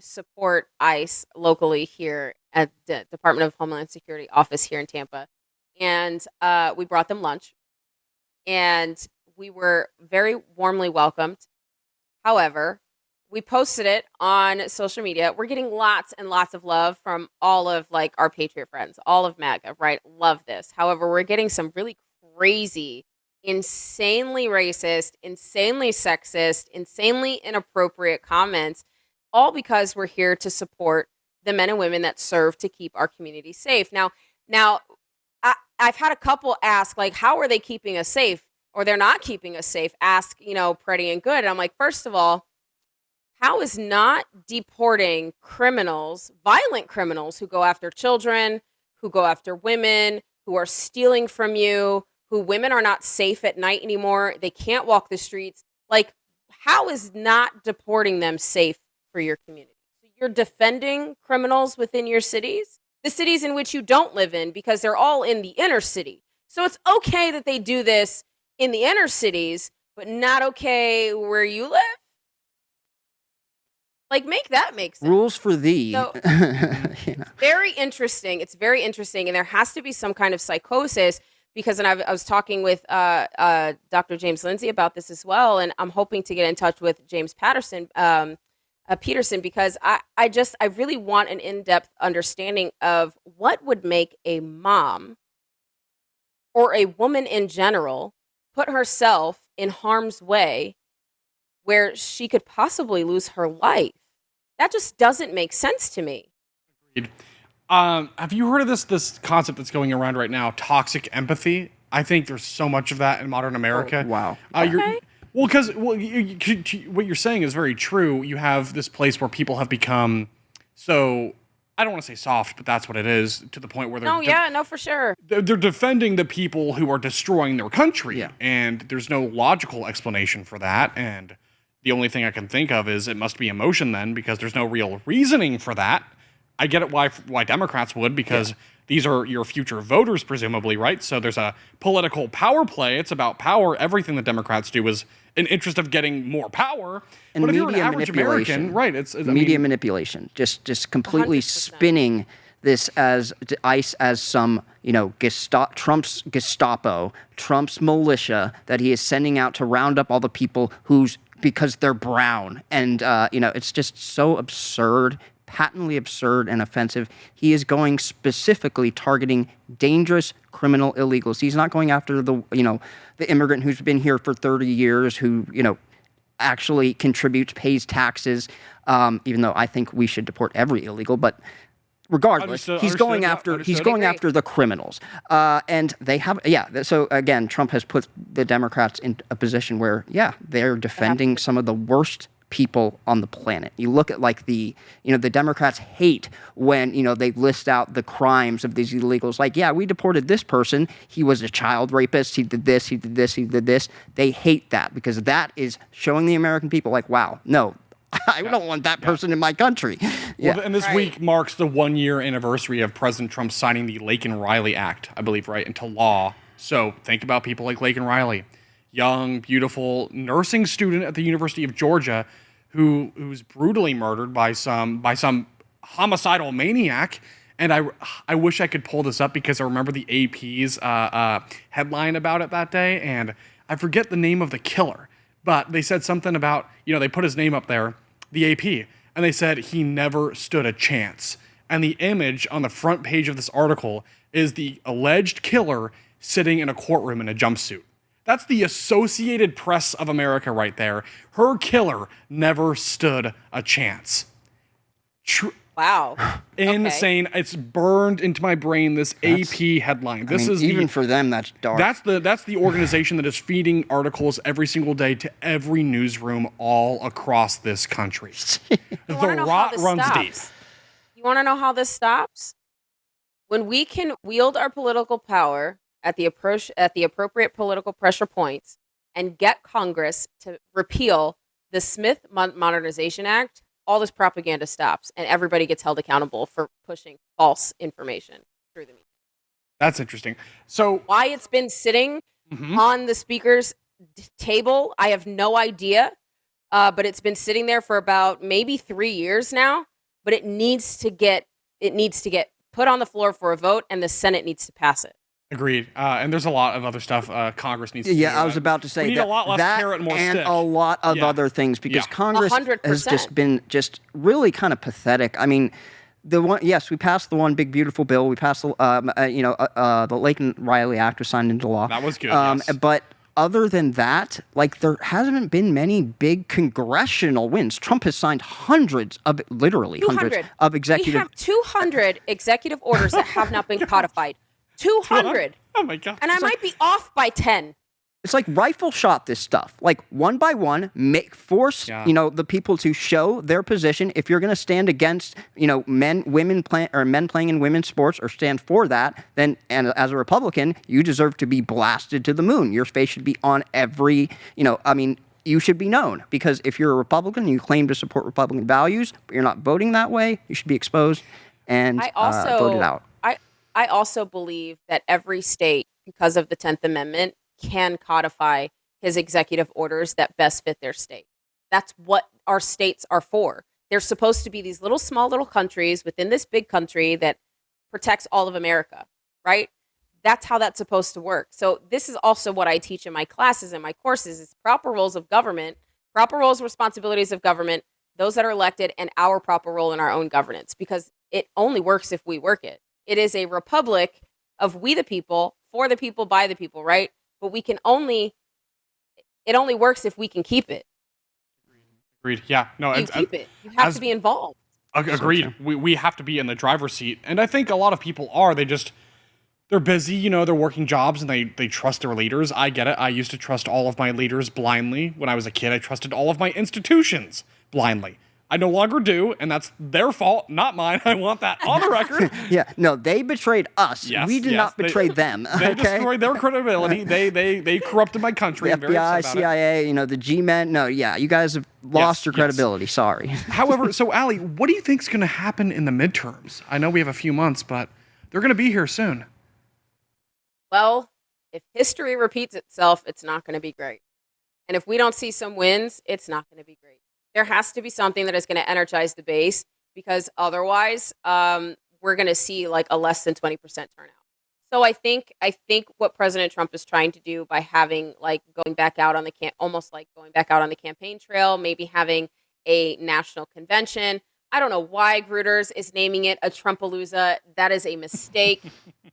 support ICE locally here at the Department of Homeland Security office here in Tampa. And we brought them lunch. And we were very warmly welcomed. However, we posted it on social media. We're getting lots and lots of love from all of our Patriot friends, all of MAGA, right? Love this. However, we're getting some really crazy, insanely racist, insanely sexist, insanely inappropriate comments, all because we're here to support the men and women that serve to keep our community safe. Now, I've had a couple ask, how are they keeping us safe? Or they're not keeping us safe. Ask, Pretty and Good. And I'm like, first of all, how is not deporting criminals, violent criminals who go after children, who go after women, who are stealing from you, who women are not safe at night anymore? They can't walk the streets. How is not deporting them safe for your community? You're defending criminals within your cities? The cities in which you don't live in, because they're all in the inner city. So it's okay that they do this in the inner cities, but not okay where you live? Make that make sense. Rules for thee. So, very interesting. It's very interesting. And there has to be some kind of psychosis because, and I was talking with Dr. James Lindsay about this as well. And I'm hoping to get in touch with James Peterson because I really want an in-depth understanding of what would make a mom or a woman in general put herself in harm's way where she could possibly lose her life. That just doesn't make sense to me. Agreed. Have you heard of this concept that's going around right now, toxic empathy? I think there's so much of that in modern America. Oh, wow. Okay. Because what you're saying is very true. You have this place where people have become so, I don't want to say soft, but that's what it is, to the point where they're... for sure. They're defending the people who are destroying their country, and there's no logical explanation for that, and the only thing I can think of is it must be emotion then, because there's no real reasoning for that. I get it why Democrats would, because these are your future voters, presumably, right? So there's a political power play. It's about power. Everything that Democrats do is in interest of getting more power. And but if media you're an average American, right? It's media manipulation. Just completely 100%. spinning this as ICE as some, Trump's Gestapo, Trump's militia that he is sending out to round up all the people because they're brown. And, it's just so absurd, patently absurd and offensive. He is going specifically targeting dangerous criminal illegals. He's not going after the immigrant who's been here for 30 years, who, actually contributes, pays taxes, even though I think we should deport every illegal, but regardless, he's going after the criminals. And they have, so again, Trump has put the Democrats in a position where, they're defending some of the worst people on the planet. You look at the Democrats hate when, they list out the crimes of these illegals. We deported this person. He was a child rapist. He did this, he did this, he did this. They hate that because that is showing the American people wow, no, I don't want that person in my country. Well, and this week marks the 1-year anniversary of President Trump signing the Laken Riley Act, I believe, right, into law. So think about people like Laken Riley, young, beautiful nursing student at the University of Georgia who was brutally murdered by some homicidal maniac. And I wish I could pull this up because I remember the AP's headline about it that day, and I forget the name of the killer. But they said something about, they put his name up there, the AP, and they said he never stood a chance. And the image on the front page of this article is the alleged killer sitting in a courtroom in a jumpsuit. That's the Associated Press of America right there. Her killer never stood a chance. Wow. Insane. Okay. It's burned into my brain, this AP headline. This is even for them, that's dark. That's the organization that is feeding articles every single day to every newsroom all across this country. The rot runs deep. You want to know how this stops? When we can wield our political power at the appropriate political pressure points and get Congress to repeal the Smith Modernization Act, all this propaganda stops and everybody gets held accountable for pushing false information through the media. That's interesting. So why it's been sitting on the speaker's table, I have no idea. But it's been sitting there for about maybe 3 years now. But it needs to get put on the floor for a vote, and the Senate needs to pass it. Agreed. And there's a lot of other stuff Congress needs to do. Yeah, I was about to say we need a lot less carrot and more and stick. a lot of other things because Congress 100%. has just been really kind of pathetic. I mean, we passed the one big beautiful bill. We passed the Laken Riley Act was signed into law. That was good. Yes. But other than that, there hasn't been many big congressional wins. Trump has signed hundreds of executive. We have 200 executive orders that have not been codified. 200. Oh my God. And I might be off by 10. It's like rifle shot this stuff. Like one by one, force the people to show their position. If you're going to stand against men playing in women's sports or stand for that, then and as a Republican, you deserve to be blasted to the moon. Your face should be on every you should be known because if you're a Republican and you claim to support Republican values, but you're not voting that way, you should be exposed and voted out. I also believe that every state, because of the 10th Amendment, can codify his executive orders that best fit their state. That's what our states are for. They're supposed to be these small little countries within this big country that protects all of America, right? That's how that's supposed to work. So this is also what I teach in my classes and my courses is proper roles of government, proper roles and responsibilities of government, those that are elected, and our proper role in our own governance, because it only works if we work it. It is a republic of we the people, for the people, by the people, right? But it only works if we can keep it. Agreed. Yeah. No. You keep it. You have to be involved. Agreed. We have to be in the driver's seat, and I think a lot of people are. They're busy. They're working jobs, and they trust their leaders. I get it. I used to trust all of my leaders blindly. When I was a kid, I trusted all of my institutions blindly. I no longer do, and that's their fault, not mine. I want that on the record. No, they betrayed us. Yes, we did not betray them. They destroyed their credibility. They corrupted my country. The FBI, CIA, the G-men. No, you guys have lost your credibility. Sorry. However, so Allie, what do you think's going to happen in the midterms? I know we have a few months, but they're going to be here soon. Well, if history repeats itself, it's not going to be great. And if we don't see some wins, it's not going to be great. There has to be something that is going to energize the base because otherwise we're going to see a less than 20% turnout. So I think what President Trump is trying to do by having going back out on the campaign trail, maybe having a national convention. I don't know why Gruters is naming it a Trumpalooza. That is a mistake.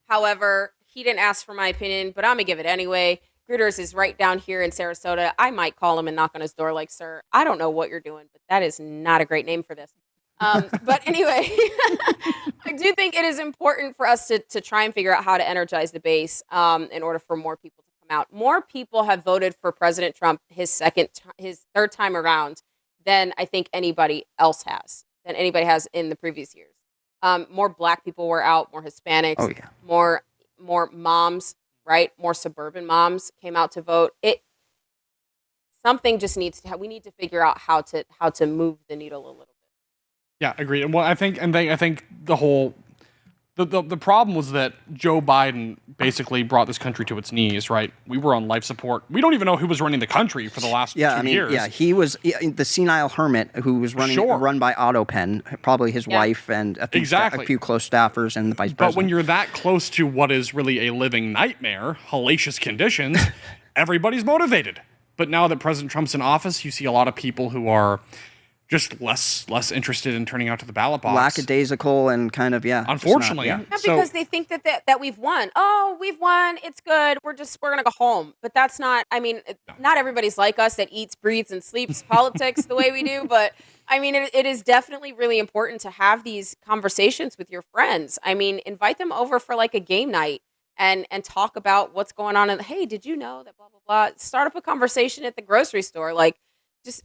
However, he didn't ask for my opinion, but I'm going to give it anyway. Gruters is right down here in Sarasota. I might call him and knock on his door sir, I don't know what you're doing, but that is not a great name for this. But anyway, I do think it is important for us to try and figure out how to energize the base in order for more people to come out. More people have voted for President Trump his third time around than I think anybody has in the previous years. More Black people were out, more Hispanics, more moms. Right, more suburban moms came out to vote. Something just needs to. We need to figure out how to move the needle a little bit. Yeah, agreed. Well, I think the whole the problem was that Joe Biden basically brought this country to its knees. Right, we were on life support. We don't even know who was running the country for the last 2 years. Yeah, he was the senile hermit who was run by Otto Penn, probably his wife and a few close staffers and the vice president. But when you're that close to what is really a living nightmare, hellacious conditions, everybody's motivated. But now that President Trump's in office, you see a lot of people who are just less interested in turning out to the ballot box. Lackadaisical and kind of, Unfortunately. Not because they think that we've won. Oh, we've won. It's good. We're going to go home. But that's not, not everybody's like us that eats, breathes, and sleeps politics the way we do. But I mean, it is definitely really important to have these conversations with your friends. I mean, invite them over for like a game night and talk about what's going on. And hey, did you know that blah blah blah? Start up a conversation at the grocery store. Like, just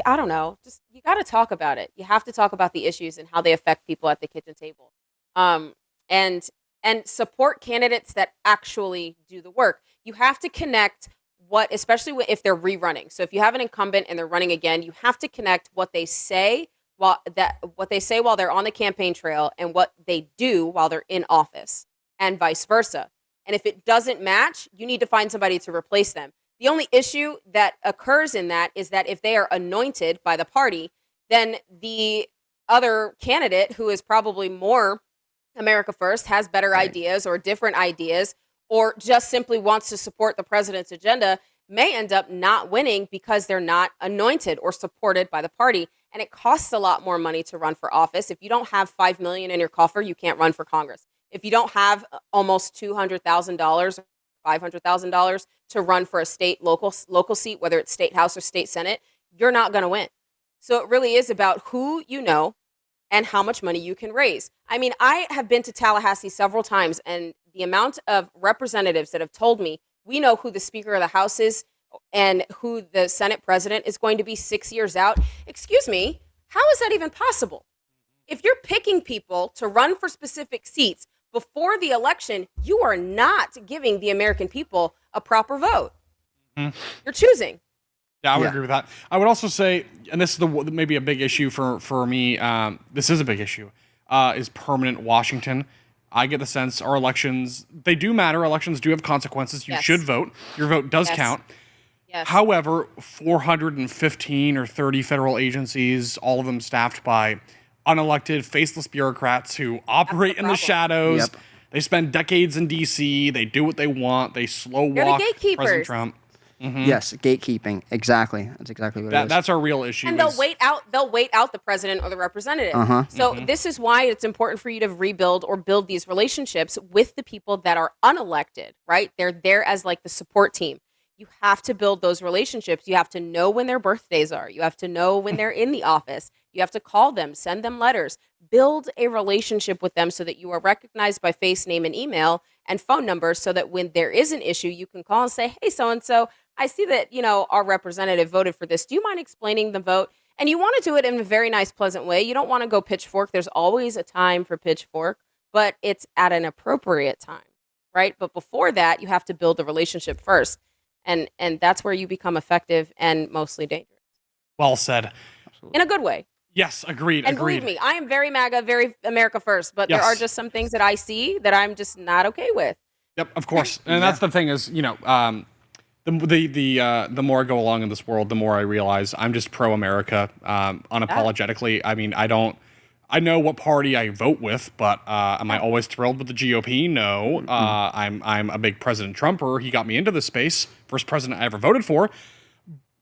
I don't know. Just you got to talk about it. You have to talk about the issues and how they affect people at the kitchen table. And support candidates that actually do the work. You have to connect especially if they're rerunning. So if you have an incumbent and they're running again, you have to connect what they say while they're on the campaign trail and what they do while they're in office, and vice versa. And if it doesn't match, you need to find somebody to replace them. The only issue that occurs in that is that if they are anointed by the party, then the other candidate, who is probably more America First, has better ideas or different ideas, or just simply wants to support the president's agenda, may end up not winning because they're not anointed or supported by the party. And it costs a lot more money to run for office. If you don't have $5 million in your coffer, you can't run for Congress. If you don't have almost $200,000 or $500,000 to run for a state local seat, whether it's state house or state senate, you're not going to win. So it really is about who you know and how much money you can raise. I mean, I have been to Tallahassee several times, and the amount of representatives that have told me, we know who the Speaker of the House is and who the Senate president is going to be 6 years out. Excuse me, how is that even possible? If you're picking people to run for specific seats before the election, you are not giving the American people a proper vote. Mm-hmm. You're choosing. Yeah, I would agree with that. I would also say, and this is maybe a big issue for me, this is a big issue, is permanent Washington. I get the sense our elections, they do matter. Elections do have consequences. You should vote. Your vote does count. Yes. However, 415 or 30 federal agencies, all of them staffed by unelected, faceless bureaucrats who operate in the shadows. Yep. They spend decades in D.C. They do what they want. They slow walk President Trump. Mm-hmm. Yes, gatekeeping. Exactly. That's exactly what it is. That's our real issue. And they'll wait out the president or the representative. So this is why it's important for you to rebuild or build these relationships with the people that are unelected, right? They're there as like the support team. You have to build those relationships. You have to know when their birthdays are. You have to know when they're in the office. You have to call them, send them letters, build a relationship with them so that you are recognized by face, name, and email and phone number, so that when there is an issue, you can call and say, hey, so-and-so, I see that, our representative voted for this. Do you mind explaining the vote? And you want to do it in a very nice, pleasant way. You don't want to go pitchfork. There's always a time for pitchfork, but it's at an appropriate time, right? But before that, you have to build the relationship first. And that's where you become effective and mostly dangerous. Well said. In a good way. Yes, agreed. And believe me, I am very MAGA, very America First, but there are just some things that I see that I'm just not okay with. Yep, of course. And that's the thing is, the more I go along in this world, the more I realize I'm just pro-America, unapologetically. I mean, I know what party I vote with, but am I always thrilled with the GOP? No. I'm a big President Trumper. He got me into this space. First president I ever voted for.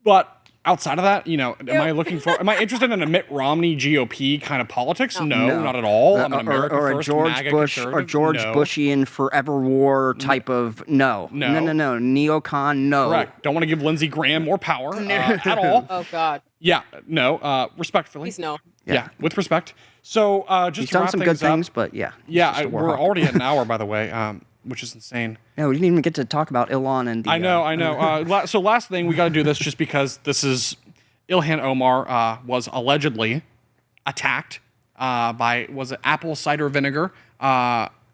But outside of that, am I interested in a Mitt Romney GOP kind of politics? No, not at all. I'm an America or a First, George MAGA Bush or George Bushian forever war type of no. Neocon, no. Correct. Don't want to give Lindsey Graham more power at all. Oh God. Yeah, no. Respectfully. Please no. Yeah, with respect. So just he's to done wrap some things good up, things, but yeah, we're already at an hour, by the way, which is insane. No, we didn't even get to talk about Ilhan and the... I know. So last thing, we got to do this just because this is Ilhan Omar was allegedly attacked by, was it apple cider vinegar?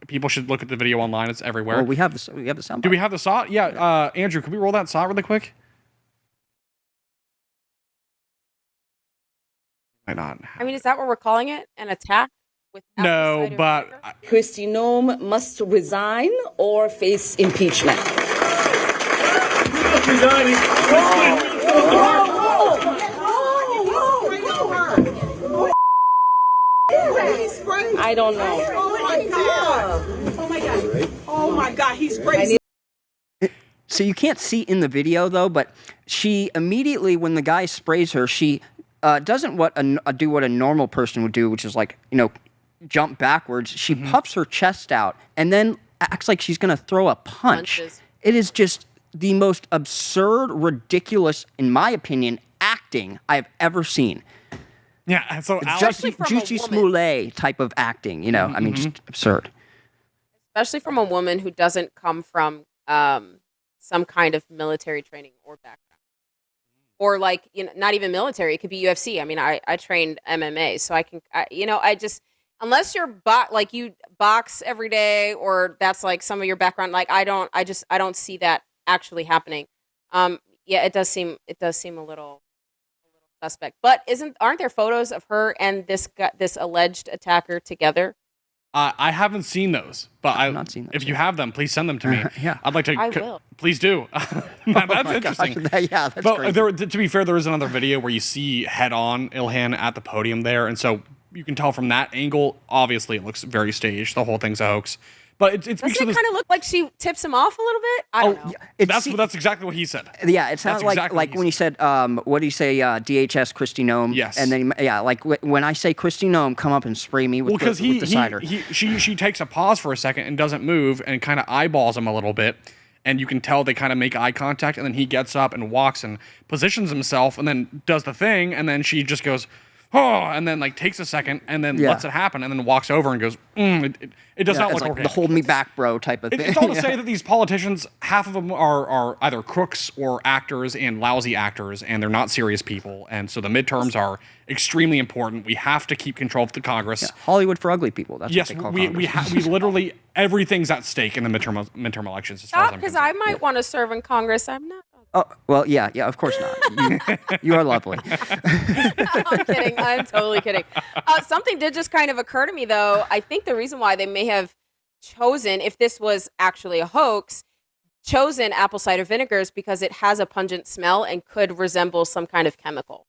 People should look at the video online. It's everywhere. Well, we have the sound. Do we have the saw? Yeah. Andrew, can we roll that saw really quick? Might not. I mean, is that what we're calling it? An attack? With no, but Kristi Noem must resign or face impeachment. I don't know. Oh my God, he's crazy. So you can't see in the video though, but she immediately, when the guy sprays her, she doesn't do what a normal person would do, which is like, jump backwards. She puffs her chest out and then acts like she's going to throw a punch. Punches. It is just the most absurd, ridiculous, in my opinion, acting I've ever seen. Yeah, so Alex, Especially from a Juicy woman. Smollett type of acting, you know. I mean, just absurd. Especially from a woman who doesn't come from some kind of military training or background. Or like, not even military. It could be UFC. I mean, I trained MMA, so I can, I just, unless you're like you box every day or that's like some of your background, like I don't see that actually happening. Yeah, it does seem a little suspect. But aren't there photos of her and this alleged attacker together? I haven't seen those, but I've not seen those if you have them, please send them to me. Yeah. I'd like to. I will. Please do. That's interesting. That's But crazy. to be fair, there is another video where you see head-on Ilhan at the podium there, and so you can tell from that angle. Obviously, it looks very staged. The whole thing's a hoax. But it's Doesn't it kind of look like she tips him off a little bit? I don't know. That's exactly what he said. Yeah, it sounds That's exactly like what he when he said, what do you say, DHS Kristi Noem? Yes. And then, like when I say Kristi Noem, come up and spray me with, Because with the cider. she takes a pause for a second and doesn't move and kind of eyeballs him a little bit, and you can tell they kind of make eye contact, and then he gets up and walks and positions himself and then does the thing, and then she just goes, oh, and then like takes a second and then lets it happen and then walks over and goes, it does not look like organic. the hold me back, bro type of thing. It's all to say that these politicians, half of them are either crooks or actors and lousy actors, and they're not serious people. And so the midterms are extremely important. We have to keep control of the Congress. Hollywood for ugly people. That's Yes, what they call we Congress. we literally everything's at stake in the midterm elections. As far as Stop, I'm because concerned. I might want to serve in Congress. I'm not. Oh, well, yeah, of course not. You are lovely. I'm kidding. I'm totally kidding. Something did just kind of occur to me, though. I think the reason why they may have chosen, if this was actually a hoax, chosen apple cider vinegar is because it has a pungent smell and could resemble some kind of chemical.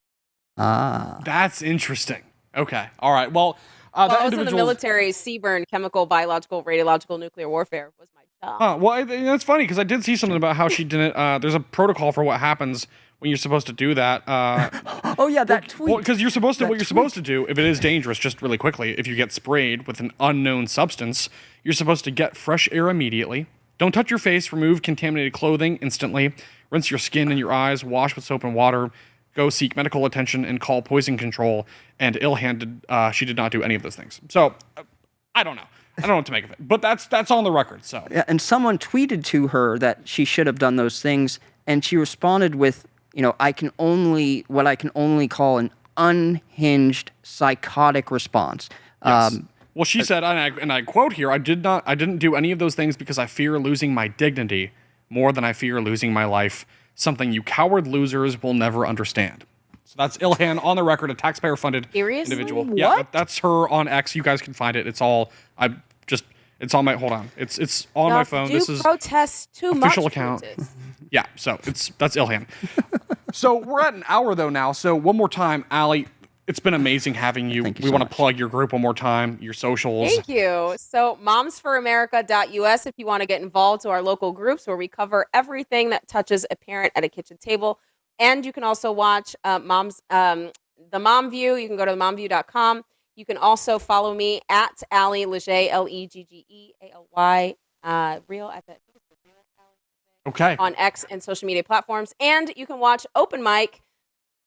That's interesting. Okay, all right. Well, Well, that I was in the individual's- military, CBRN, chemical, biological, radiological, nuclear warfare was my job. Well, that's funny because I did see something about how she didn't. There's a protocol for what happens when you're supposed to do that. Oh, yeah, that tweet. Because you're supposed to. What you're supposed to do, if it is dangerous, just really quickly, if you get sprayed with an unknown substance, you're supposed to get fresh air immediately. Don't touch your face. Remove contaminated clothing instantly. Rinse your skin and your eyes. Wash with soap and water. Go seek medical attention and call poison control. And Ilhan she did not do any of those things. So I don't know. I don't know what to make of it. But that's on the record. So Yeah, and someone tweeted to her that she should have done those things, and she responded with, what I can only call an unhinged, psychotic response. Yes. Well, she said, and I quote here: I didn't do any of those things because I fear losing my dignity more than I fear losing my life. Something you coward losers will never understand. So that's Ilhan on the record, a taxpayer-funded Seriously? individual. Yeah, that's her on X. You guys can find it. It's all it's on my It's on my phone. Do This is protest too much. official account. protest. Yeah, so that's Ilhan. So we're at an hour though now. So one more time, Allie, it's been amazing having you. Thank you We so want to much. plug your group one more time, your socials. Thank you. So momsforamerica.us if you want to get involved to our local groups where we cover everything that touches a parent at a kitchen table. And you can also watch the Mom View. You can go to themomview.com. You can also follow me at Allie Legeay, LEGGEALY, real at the Okay. on X and social media platforms. And you can watch Open Mic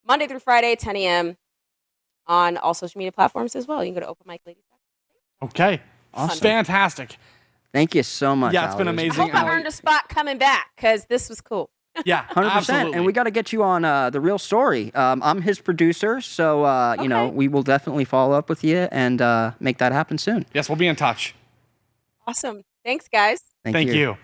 Monday through Friday, 10 a.m. on all social media platforms as well. You can go to Open Mic Ladies. Okay. Awesome. Fantastic. Thank you so much. Yeah, it's been Ally. I amazing. hope I earned a spot coming back because this was cool. Yeah, 100%. absolutely. And we got to get you on The Real Story. I'm his producer, so, Okay. we will definitely follow up with you and make that happen soon. Yes, we'll be in touch. Awesome. Thanks, guys. Thank you.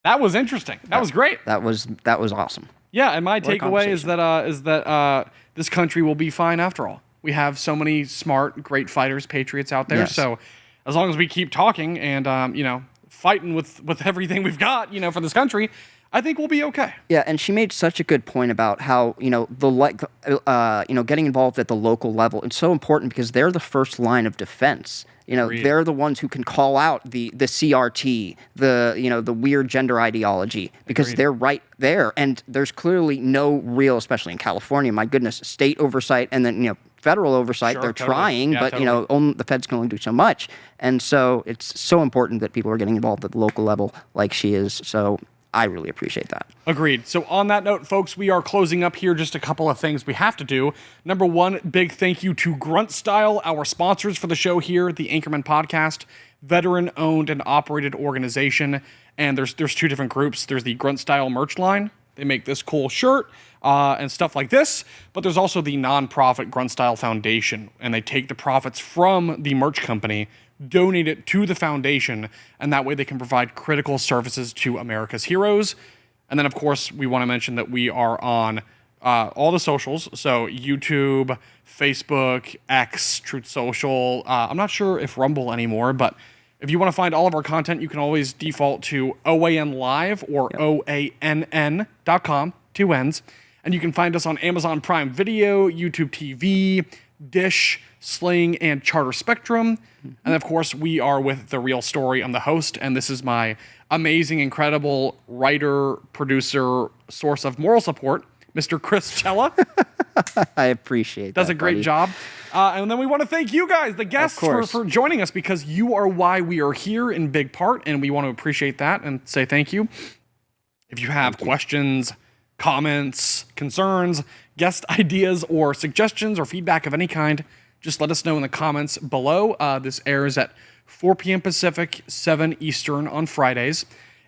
That was interesting. That was great. That was awesome. Yeah, and my What a takeaway is that this country will be fine after all. We have so many smart, great fighters, patriots out there. Yes. So as long as we keep talking and fighting with everything we've got, for this country, I think we'll be okay. Yeah, and she made such a good point about how getting involved at the local level. It's so important because they're the first line of defense. Agreed. They're the ones who can call out the CRT, the weird gender ideology, because Agreed. they're right there. And there's clearly no real, especially in California, my goodness, state oversight and then federal oversight. Sure, they're totally. trying, Yeah, but totally. the feds can only do so much. And so it's so important that people are getting involved at the local level like she is. So I really appreciate that. Agreed. So on that note, folks, we are closing up here. Just a couple of things we have to do. Number one, big thank you to Grunt Style, our sponsors for the show here, the Anchormen Podcast, veteran-owned and operated organization. And there's two different groups. There's the Grunt Style merch line. They make this cool shirt and stuff like this. But there's also the nonprofit Grunt Style Foundation, and they take the profits from the merch company, donate it to the foundation, and that way they can provide critical services to America's heroes. And then, of course, we want to mention that we are on all the socials, so YouTube, Facebook, X, Truth Social. I'm not sure if Rumble anymore, but if you want to find all of our content, you can always default to OAN Live or OANN.com, 2 N's. And you can find us on Amazon Prime Video, YouTube TV, Dish, Sling, and Charter Spectrum. And of course, we are with The Real Story. I'm the host, and this is my amazing, incredible writer, producer, source of moral support, Mr. Chris Cella. I appreciate that. Does a great buddy. job. And then we want to thank you guys, the guests, for joining us, because you are why we are here in big part, and we want to appreciate that and say thank you. If you have questions, comments, concerns, guest ideas, or suggestions or feedback of any kind, just let us know in the comments below. This airs at 4 p.m. Pacific, 7 Eastern on Fridays.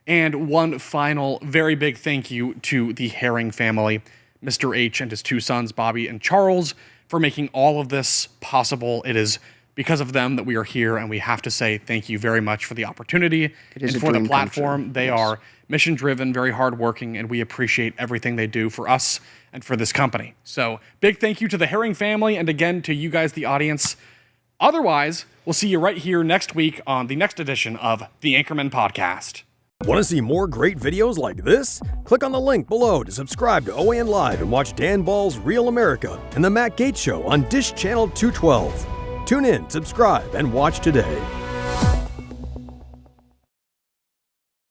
And one final very big thank you to the Herring family, Mr. H and his 2 sons, Bobby and Charles, for making all of this possible. It is because of them that we are here, and we have to say thank you very much for the opportunity and for the platform. They are mission-driven, very hardworking, and we appreciate everything they do for us and for this company. So big thank you to the Herring family, and again to you guys, the audience. Otherwise, we'll see you right here next week on the next edition of the Anchormen Podcast. Want to see more great videos like this? Click on the link below to subscribe to OAN Live and watch Dan Ball's Real America and The Matt Gaetz Show on Dish Channel 212. Tune in, subscribe, and watch today.